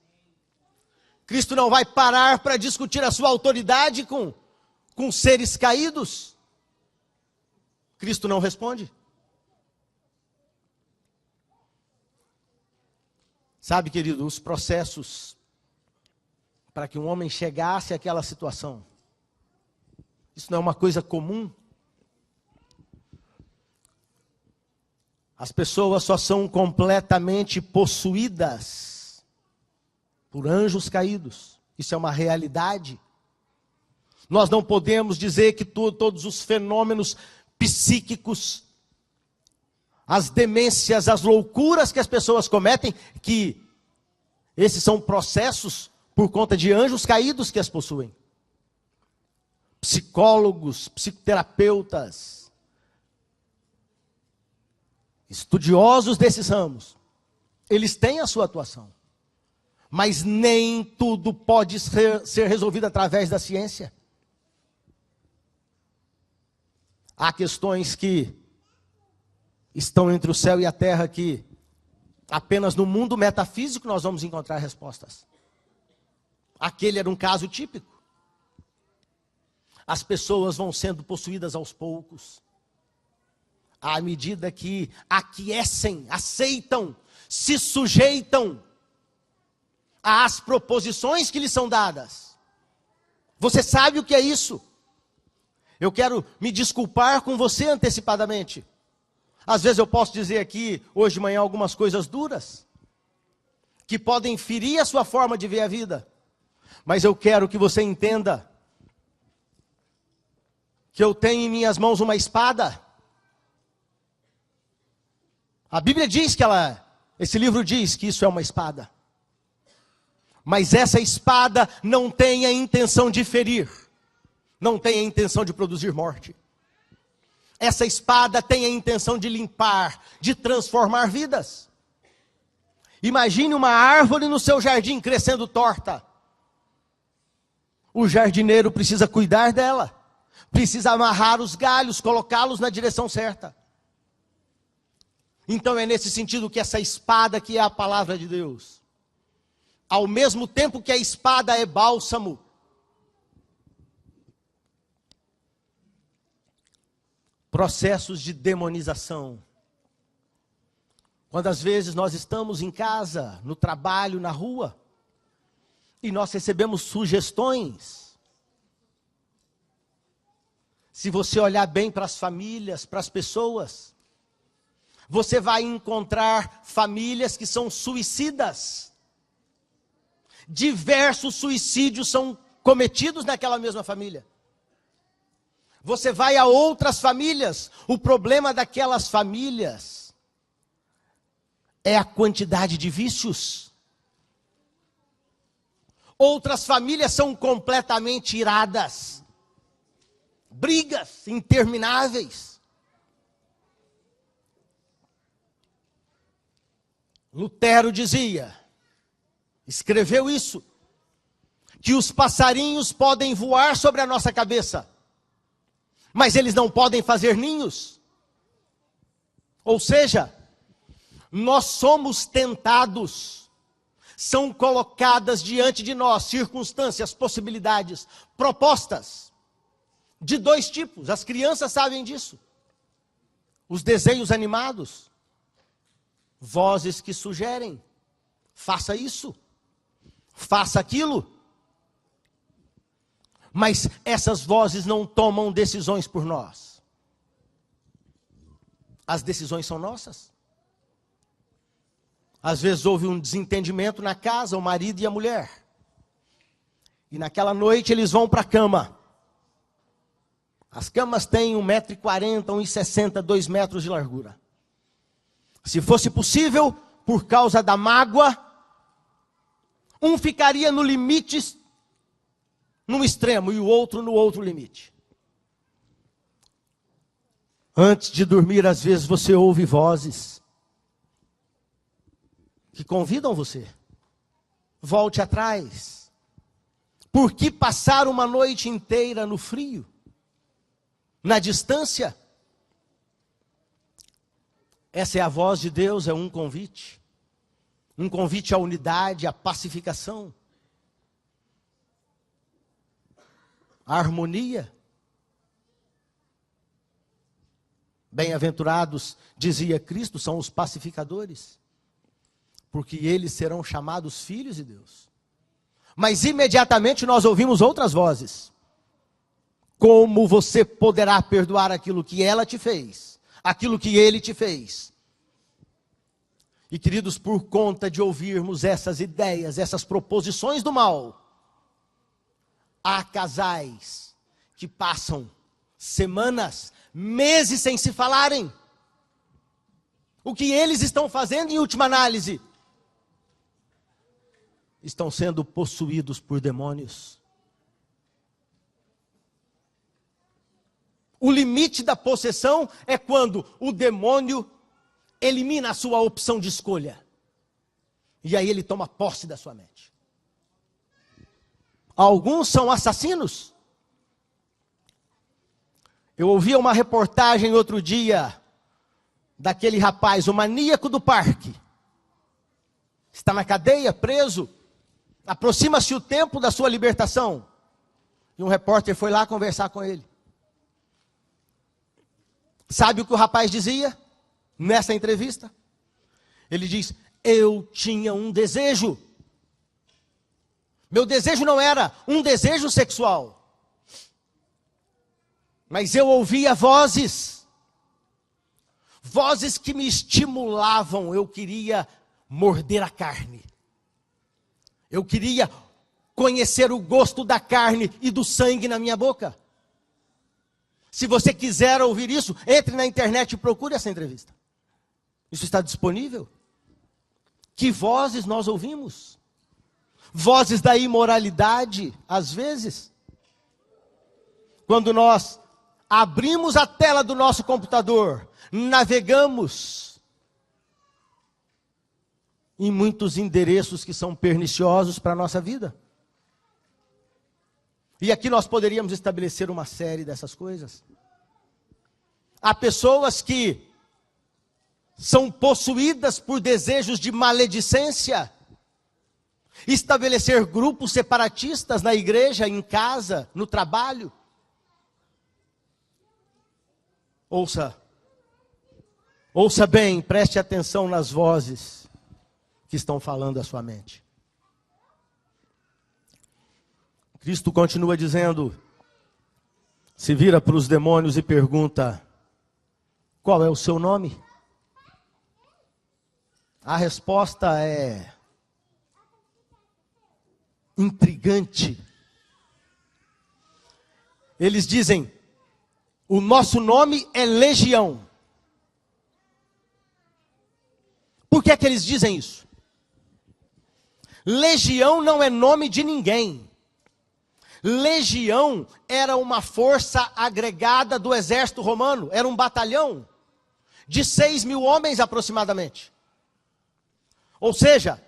Cristo não vai parar para discutir a sua autoridade com seres caídos. Cristo não responde. Sabe, querido, os processos para que um homem chegasse àquela situação, isso não é uma coisa comum. As pessoas só são completamente possuídas por anjos caídos. Isso é uma realidade. Nós não podemos dizer que todos os fenômenos psíquicos, as demências, as loucuras que as pessoas cometem, que esses são processos por conta de anjos caídos que as possuem. Psicólogos, psicoterapeutas, estudiosos desses ramos, eles têm a sua atuação. Mas nem tudo pode ser resolvido através da ciência. Há questões que estão entre o céu e a terra que apenas no mundo metafísico nós vamos encontrar respostas. Aquele era um caso típico. As pessoas vão sendo possuídas aos poucos, à medida que aquecem, aceitam, se sujeitam às proposições que lhes são dadas. Você sabe o que é isso? Eu quero me desculpar com você antecipadamente. Às vezes eu posso dizer aqui, hoje de manhã, algumas coisas duras, que podem ferir a sua forma de ver a vida. Mas eu quero que você entenda que eu tenho em minhas mãos uma espada. A Bíblia diz que esse livro diz que isso é uma espada. Mas essa espada não tem a intenção de ferir, não tem a intenção de produzir morte. Essa espada tem a intenção de limpar, de transformar vidas. Imagine uma árvore no seu jardim crescendo torta. O jardineiro precisa cuidar dela, precisa amarrar os galhos, colocá-los na direção certa. Então é nesse sentido que essa espada que é a palavra de Deus, ao mesmo tempo que a espada é bálsamo, processos de demonização. Quando às vezes nós estamos em casa, no trabalho, na rua, e nós recebemos sugestões. Se você olhar bem para as famílias, para as pessoas, você vai encontrar famílias que são suicidas. Diversos suicídios são cometidos naquela mesma família. Você vai a outras famílias, o problema daquelas famílias é a quantidade de vícios. Outras famílias são completamente iradas, brigas intermináveis. Lutero dizia, escreveu isso, que os passarinhos podem voar sobre a nossa cabeça, mas eles não podem fazer ninhos. Ou seja, nós somos tentados, são colocadas diante de nós circunstâncias, possibilidades, propostas de dois tipos. As crianças sabem disso. Os desenhos animados, vozes que sugerem: faça isso, faça aquilo. Mas essas vozes não tomam decisões por nós. As decisões são nossas. Às vezes houve um desentendimento na casa, o marido e a mulher. E naquela noite eles vão para a cama. As camas têm 1,40 m, 1,60 m, 2 metros de largura. Se fosse possível, por causa da mágoa, um ficaria no limite, num extremo, e o outro no outro limite. Antes de dormir, às vezes você ouve vozes que convidam você: volte atrás. Por que passar uma noite inteira no frio, na distância? Essa é a voz de Deus, é um convite à unidade, à pacificação, à harmonia. Bem-aventurados, dizia Cristo, são os pacificadores, porque eles serão chamados filhos de Deus. Mas imediatamente nós ouvimos outras vozes. Como você poderá perdoar aquilo que ela te fez, aquilo que ele te fez? E queridos, por conta de ouvirmos essas ideias, essas proposições do mal, há casais que passam semanas, meses sem se falarem. O que eles estão fazendo em última análise? Estão sendo possuídos por demônios. O limite da possessão é quando o demônio elimina a sua opção de escolha. E aí ele toma posse da sua mente. Alguns são assassinos. Eu ouvi uma reportagem outro dia daquele rapaz, o maníaco do parque. Está na cadeia, preso. Aproxima-se o tempo da sua libertação. E um repórter foi lá conversar com ele. Sabe o que o rapaz dizia nessa entrevista? Ele diz: eu tinha um desejo. Meu desejo não era um desejo sexual, mas eu ouvia vozes que me estimulavam. Eu queria morder a carne. Eu queria conhecer o gosto da carne e do sangue na minha boca. Se você quiser ouvir isso, entre na internet e procure essa entrevista. Isso está disponível. Que vozes nós ouvimos? Vozes da imoralidade, às vezes. Quando nós abrimos a tela do nosso computador, navegamos em muitos endereços que são perniciosos para a nossa vida. E aqui nós poderíamos estabelecer uma série dessas coisas. Há pessoas que são possuídas por desejos de maledicência. Estabelecer grupos separatistas na igreja, em casa, no trabalho. Ouça bem, preste atenção nas vozes que estão falando à sua mente. Cristo continua dizendo, se vira para os demônios e pergunta: qual é o seu nome? A resposta é intrigante. Eles dizem: o nosso nome é Legião. Por que é que eles dizem isso? Legião não é nome de ninguém. Legião era uma força agregada do exército romano. Era um batalhão de 6.000 homens aproximadamente. Ou seja,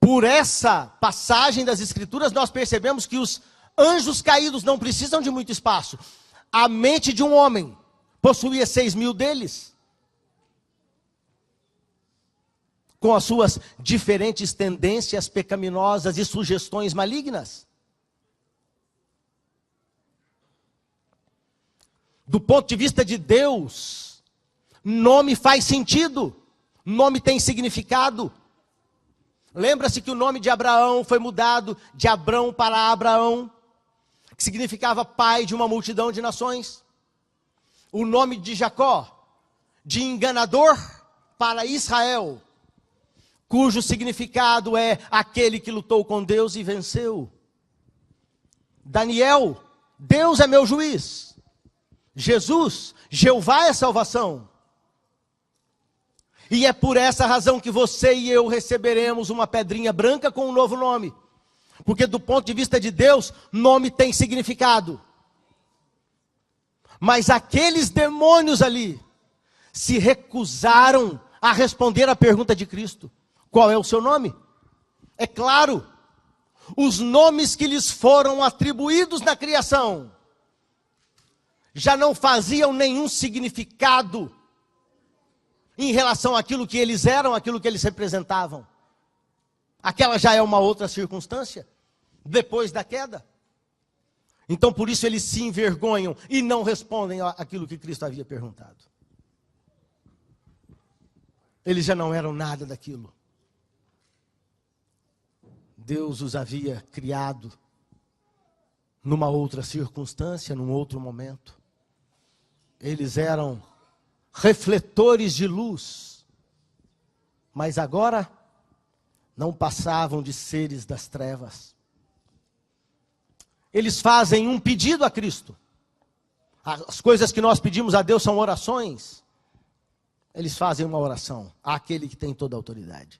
Por essa passagem das Escrituras, nós percebemos que os anjos caídos não precisam de muito espaço. A mente de um homem possuía 6.000 deles, com as suas diferentes tendências pecaminosas e sugestões malignas. Do ponto de vista de Deus, nome faz sentido, nome tem significado. Lembra-se que o nome de Abraão foi mudado de Abrão para Abraão, que significava pai de uma multidão de nações. O nome de Jacó, de enganador para Israel, cujo significado é aquele que lutou com Deus e venceu. Daniel, Deus é meu juiz. Jesus, Jeová é salvação. E é por essa razão que você e eu receberemos uma pedrinha branca com um novo nome. Porque do ponto de vista de Deus, nome tem significado. Mas aqueles demônios ali se recusaram a responder à pergunta de Cristo: qual é o seu nome? É claro, os nomes que lhes foram atribuídos na criação já não faziam nenhum significado em relação àquilo que eles eram, àquilo que eles representavam. Aquela já é uma outra circunstância, depois da queda. Então por isso eles se envergonham e não respondem àquilo que Cristo havia perguntado. Eles já não eram nada daquilo. Deus os havia criado numa outra circunstância, num outro momento. Eles eram refletores de luz, mas agora não passavam de seres das trevas. Eles fazem um pedido a Cristo. As coisas que nós pedimos a Deus são orações. Eles fazem uma oração àquele que tem toda a autoridade: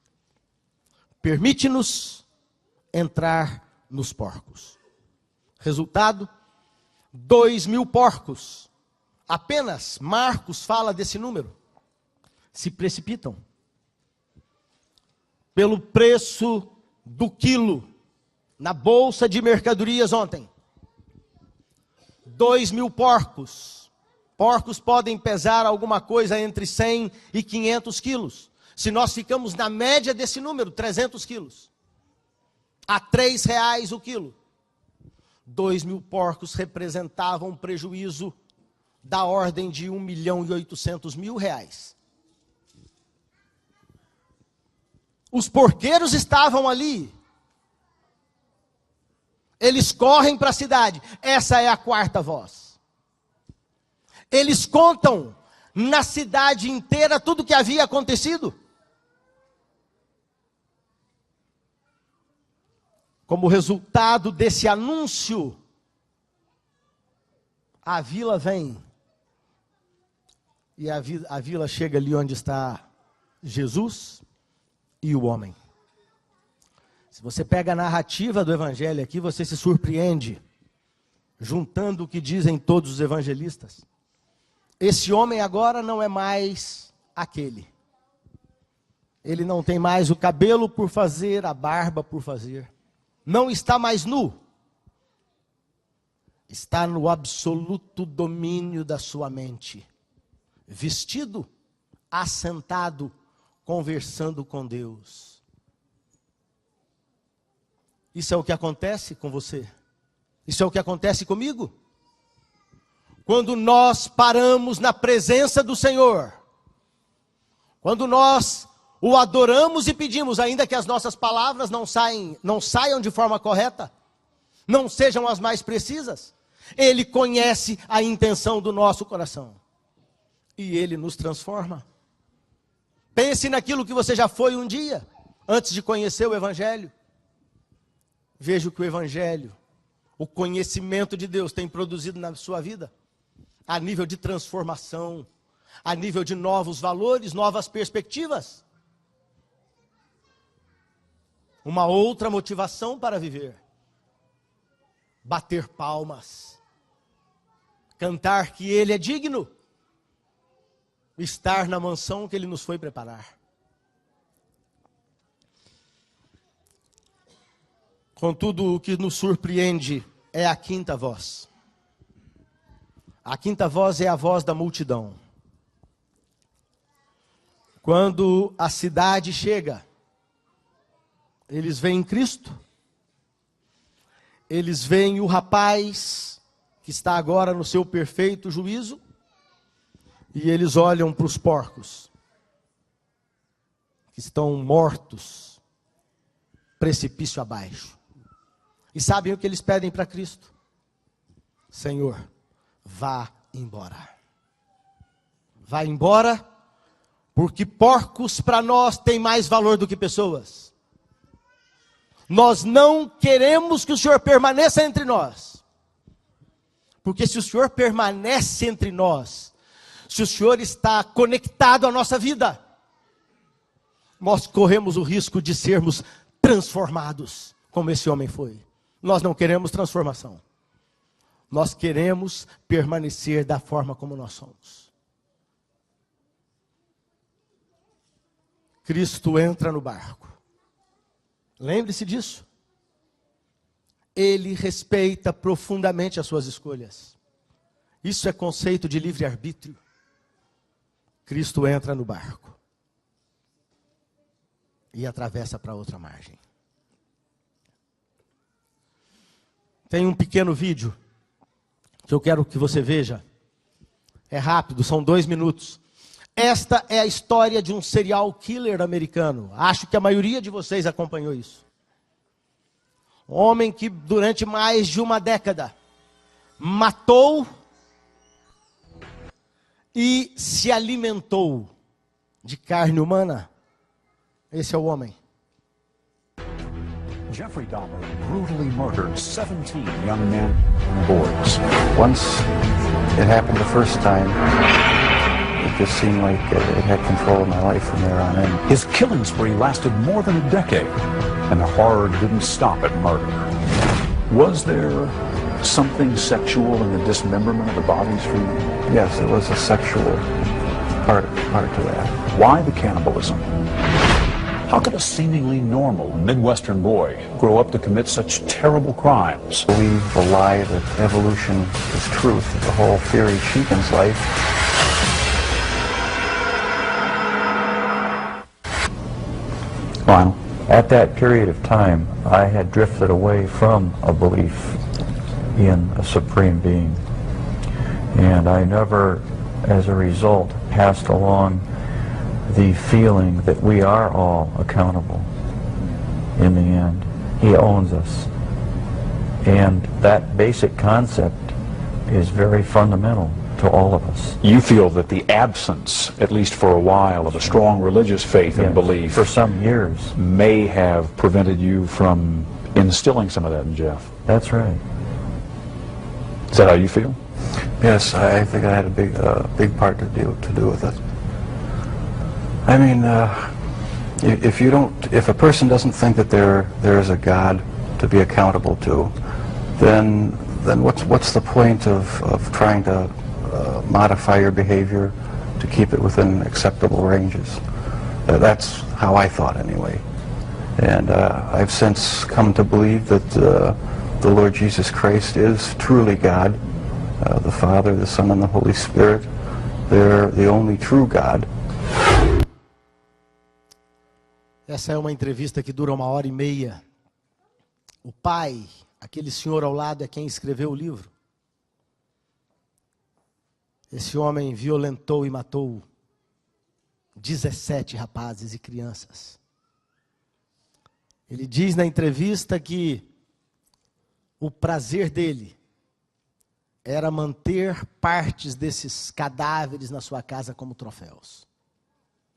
permite-nos entrar nos porcos. Resultado: 2.000 porcos. Apenas Marcos fala desse número. Se precipitam. Pelo preço do quilo, na bolsa de mercadorias ontem. 2.000 porcos. Porcos podem pesar alguma coisa entre 100 e 500 quilos. Se nós ficamos na média desse número, 300 quilos. A R$3 o quilo. 2.000 porcos representavam um prejuízo da ordem de R$1.800.000. Os porqueiros estavam ali. Eles correm para a cidade. Essa é a quarta voz. Eles contam na cidade inteira tudo o que havia acontecido. Como resultado desse anúncio, a vila vem. E a vila chega ali onde está Jesus e o homem. Se você pega a narrativa do evangelho aqui, você se surpreende, juntando o que dizem todos os evangelistas. Esse homem agora não é mais aquele. Ele não tem mais o cabelo por fazer, a barba por fazer. Não está mais nu. Está no absoluto domínio da sua mente. Vestido, assentado, conversando com Deus. Isso é o que acontece com você. Isso é o que acontece comigo. Quando nós paramos na presença do Senhor, quando nós o adoramos e pedimos, ainda que as nossas palavras não saiam de forma correta, não sejam as mais precisas, Ele conhece a intenção do nosso coração. E Ele nos transforma. Pense naquilo que você já foi um dia, antes de conhecer o Evangelho. Veja o que o Evangelho, o conhecimento de Deus tem produzido na sua vida. A nível de transformação, a nível de novos valores, novas perspectivas. Uma outra motivação para viver. Bater palmas. Cantar que Ele é digno. Estar na mansão que Ele nos foi preparar. Contudo, o que nos surpreende é a quinta voz. A quinta voz é a voz da multidão. Quando a cidade chega, eles veem Cristo, eles veem o rapaz que está agora no seu perfeito juízo, e eles olham para os porcos, que estão mortos, precipício abaixo. E sabem o que eles pedem para Cristo? Senhor, vá embora. Vá embora, porque porcos para nós têm mais valor do que pessoas. Nós não queremos que o Senhor permaneça entre nós. Porque se o Senhor permanece entre nós, se o Senhor está conectado à nossa vida, nós corremos o risco de sermos transformados, como esse homem foi. Nós não queremos transformação. Nós queremos permanecer da forma como nós somos. Cristo entra no barco. Lembre-se disso. Ele respeita profundamente as suas escolhas. Isso é conceito de livre-arbítrio. Cristo entra no barco e atravessa para outra margem. Tem um pequeno vídeo que eu quero que você veja. É rápido, são 2 minutos. Esta é a história de um serial killer americano. Acho que a maioria de vocês acompanhou isso. Um homem que durante mais de uma década matou e se alimentou de carne humana. Esse é o homem. Jeffrey Dahmer brutally murdered 17 young men and boys. Once it happened the first time, it just seemed like it had control of my life from there on in. His killing spree lasted more than a decade, and the horror didn't stop at murder. Was there something sexual in the dismemberment of the bodies for you? Yes, there was a sexual part to that. Why the cannibalism? How could a seemingly normal Midwestern boy grow up to commit such terrible crimes? I believe the lie that evolution is truth, the whole theory cheapens life. Lionel? At that period of time, I had drifted away from a belief in a supreme being. And I never, as a result, passed along the feeling that we are all accountable in the end. He owns us. And that basic concept is very fundamental to all of us. You feel that the absence, at least for a while, of a strong religious faith and belief for some years may have prevented you from instilling some of that in Jeff. That's right. Is that how you feel? Yes, I think I had a big part to do with it. I mean, if a person doesn't think that there is a God to be accountable to, then what's the point of trying to modify your behavior to keep it within acceptable ranges? That's how I thought anyway. And I've since come to believe that the Lord Jesus Christ is truly God, the Father, the Son, and the Holy Spirit. They're the only true God. Essa é uma entrevista que dura 1h30. O pai, aquele senhor ao lado, é quem escreveu o livro. Esse homem violentou e matou 17 rapazes e crianças. Ele diz na entrevista que o prazer dele era manter partes desses cadáveres na sua casa como troféus.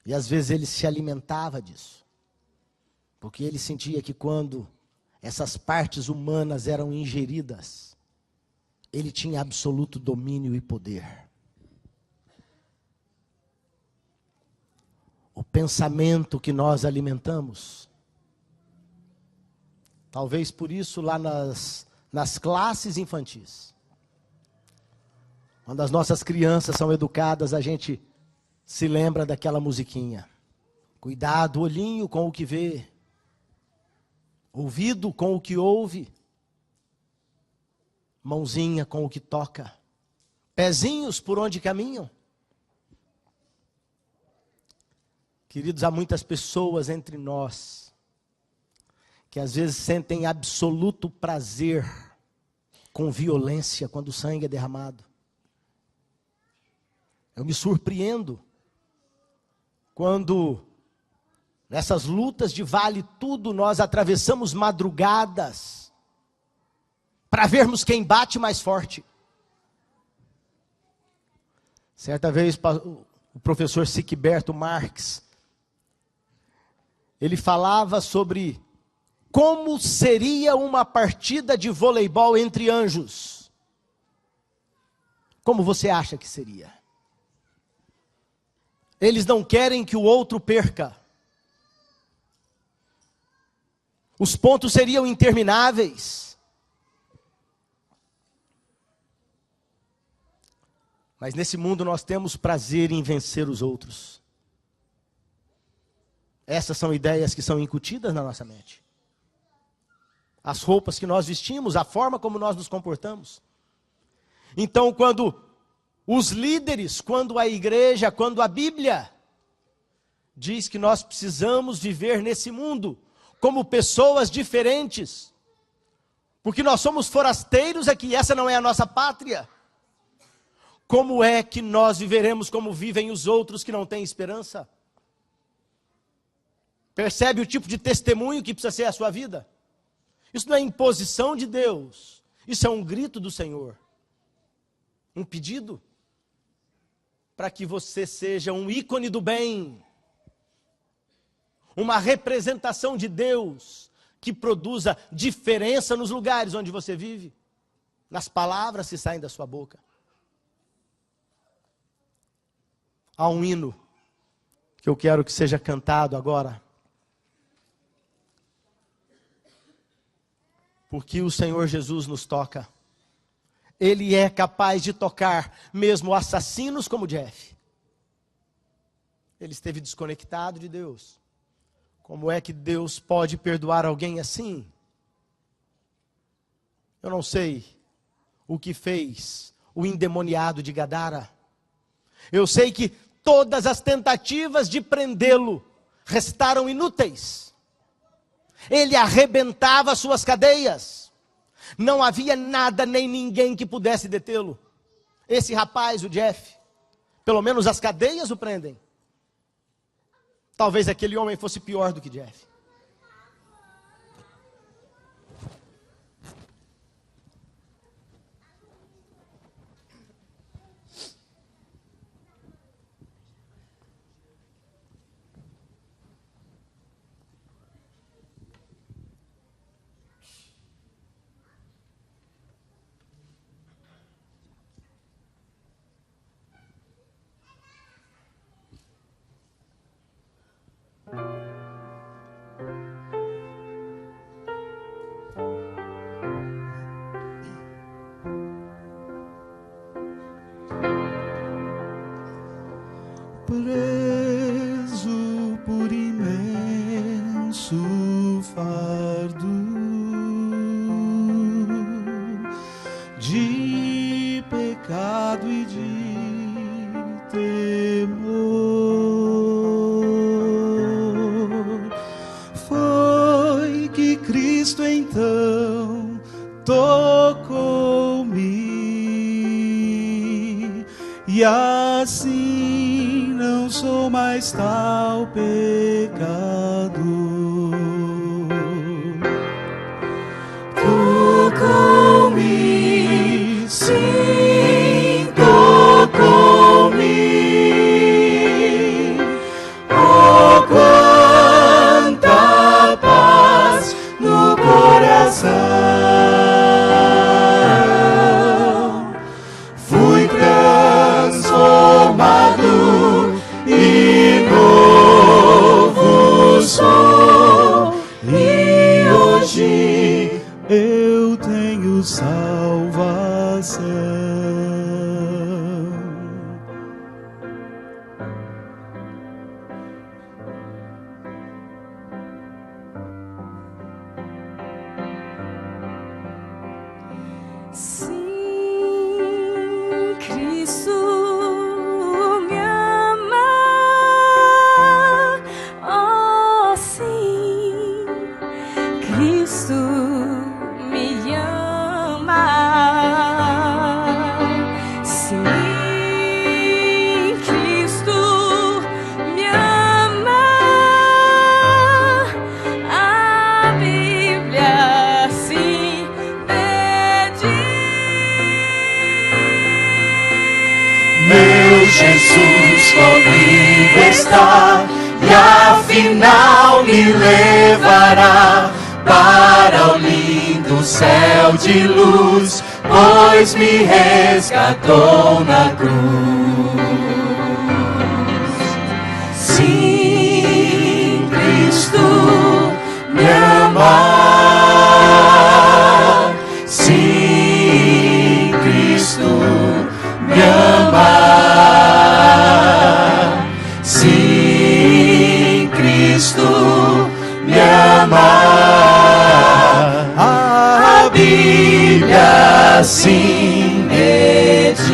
E às vezes ele se alimentava disso. Porque ele sentia que quando essas partes humanas eram ingeridas, ele tinha absoluto domínio e poder. O pensamento que nós alimentamos, talvez por isso lá nas classes infantis, quando as nossas crianças são educadas, a gente se lembra daquela musiquinha. Cuidado, olhinho com o que vê. ouvido com o que ouve, mãozinha com o que toca, pezinhos por onde caminham. Queridos, há muitas pessoas entre nós que às vezes sentem absoluto prazer com violência quando o sangue é derramado. Eu me surpreendo quando nessas lutas de vale tudo nós atravessamos madrugadas para vermos quem bate mais forte. Certa vez o professor Siqueberto Marx, ele falava sobre como seria uma partida de voleibol entre anjos. Como você acha que seria? Eles não querem que o outro perca. Os pontos seriam intermináveis. Mas nesse mundo nós temos prazer em vencer os outros. Essas são ideias que são incutidas na nossa mente. As roupas que nós vestimos, a forma como nós nos comportamos. Então, quando os líderes, quando a igreja, quando a Bíblia diz que nós precisamos viver nesse mundo como pessoas diferentes, porque nós somos forasteiros aqui, essa não é a nossa pátria. Como é que nós viveremos como vivem os outros que não têm esperança? Percebe o tipo de testemunho que precisa ser a sua vida? Isso não é imposição de Deus, isso é um grito do Senhor. Um pedido para que você seja um ícone do bem. Uma representação de Deus que produza diferença nos lugares onde você vive, nas palavras que saem da sua boca. Há um hino que eu quero que seja cantado agora, porque o Senhor Jesus nos toca. Ele é capaz de tocar mesmo assassinos como Jeff. Ele esteve desconectado de Deus. Como é que Deus pode perdoar alguém assim? Eu não sei o que fez o endemoniado de Gadara. Eu sei que todas as tentativas de prendê-lo restaram inúteis. Ele arrebentava suas cadeias. Não havia nada nem ninguém que pudesse detê-lo. Esse rapaz, o Jeff, pelo menos as cadeias o prendem. Talvez aquele homem fosse pior do que Jeff. Preso por imenso fardo de pecado e de temor, foi que Cristo então tocou-me e assim não sou mais tal pecador. Tocou-me, sim, tocou-me. Oh, quanta paz no coração. Fui transformado e novo sou. Jesus comigo está, e afinal me levará para o lindo céu de luz, pois me resgatou na cruz. Sim, Cristo me ama. Sim, Cristo me ama. Sim, Cristo me ama. A Bíblia assim me diz.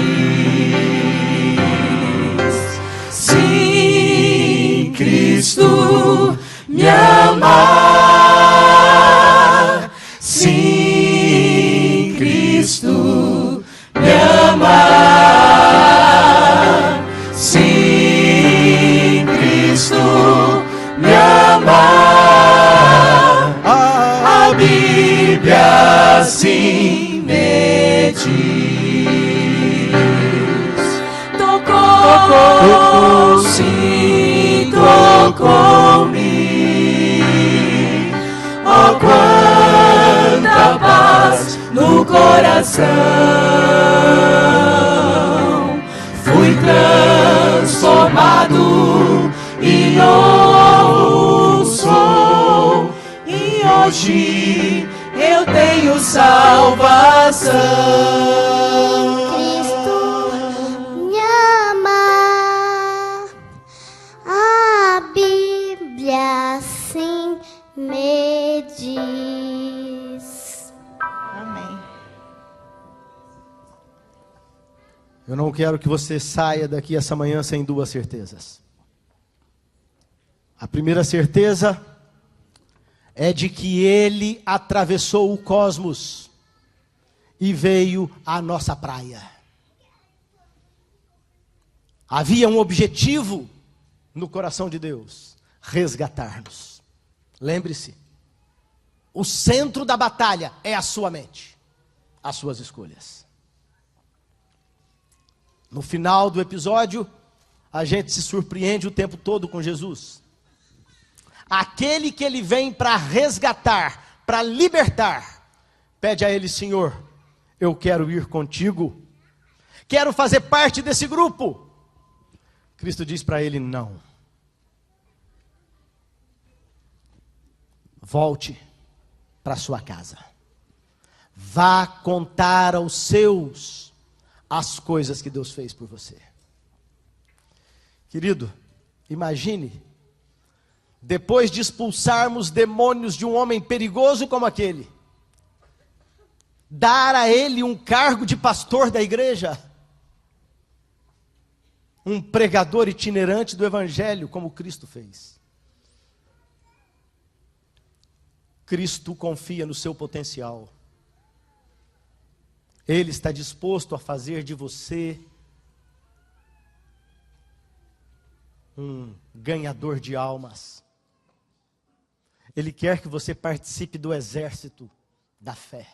Sim, Cristo me ama. Sim, Cristo me ama. Sim, Cristo me ama. A Bíblia assim me diz. Tocou, sim, tocou-me. Oh, quanta paz no coração. Fui transformado e novo sou. E hoje eu tenho salvação. Cristo me ama. A Bíblia assim me diz. Amém. Eu não quero que você saia daqui essa manhã sem duas certezas. A primeira certeza é de que Ele atravessou o cosmos e veio à nossa praia. Havia um objetivo no coração de Deus: resgatar-nos. Lembre-se, o centro da batalha é a sua mente, as suas escolhas. No final do episódio, a gente se surpreende o tempo todo com Jesus. Aquele que ele vem para resgatar, para libertar, pede a ele: Senhor, eu quero ir contigo, quero fazer parte desse grupo. Cristo diz para ele: não. Volte para sua casa. Vá contar aos seus as coisas que Deus fez por você. Querido, imagine, depois de expulsarmos demônios de um homem perigoso como aquele, dar a ele um cargo de pastor da igreja, um pregador itinerante do evangelho, como Cristo fez. Cristo confia no seu potencial. Ele está disposto a fazer de você um ganhador de almas. Ele quer que você participe do exército da fé.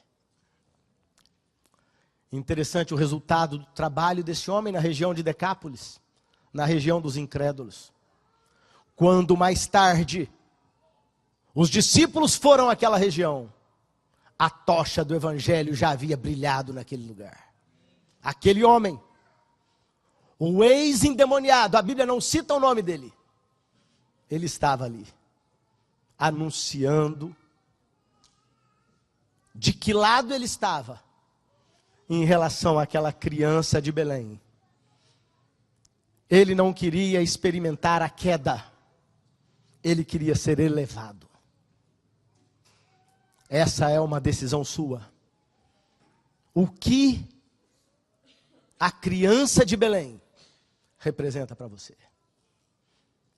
Interessante o resultado do trabalho desse homem na região de Decápolis, na região dos incrédulos. Quando mais tarde os discípulos foram àquela região, a tocha do evangelho já havia brilhado naquele lugar. Aquele homem, o ex-endemoniado, a Bíblia não cita o nome dele, ele estava ali, anunciando de que lado ele estava em relação àquela criança de Belém. Ele não queria experimentar a queda, ele queria ser elevado. Essa é uma decisão sua. O que a criança de Belém representa para você?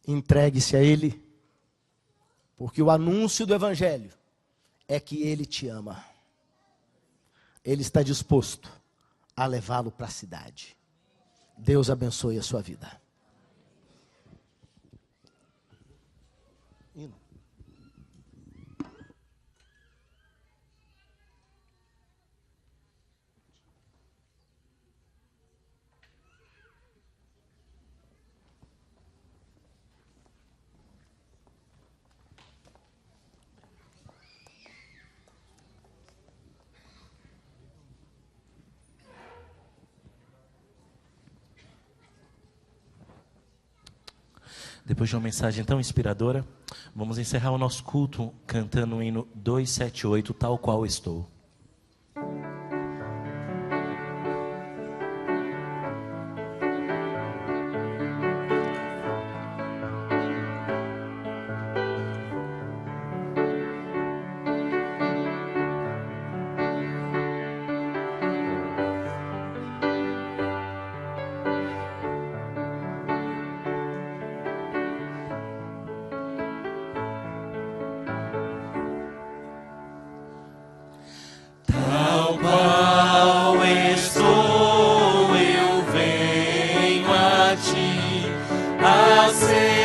Entregue-se a Ele, porque o anúncio do Evangelho é que Ele te ama. Ele está disposto a levá-lo para a cidade. Deus abençoe a sua vida. Depois de uma mensagem tão inspiradora, vamos encerrar o nosso culto cantando o hino 278, Tal Qual Estou. Tal qual estou, eu venho a ti, a ser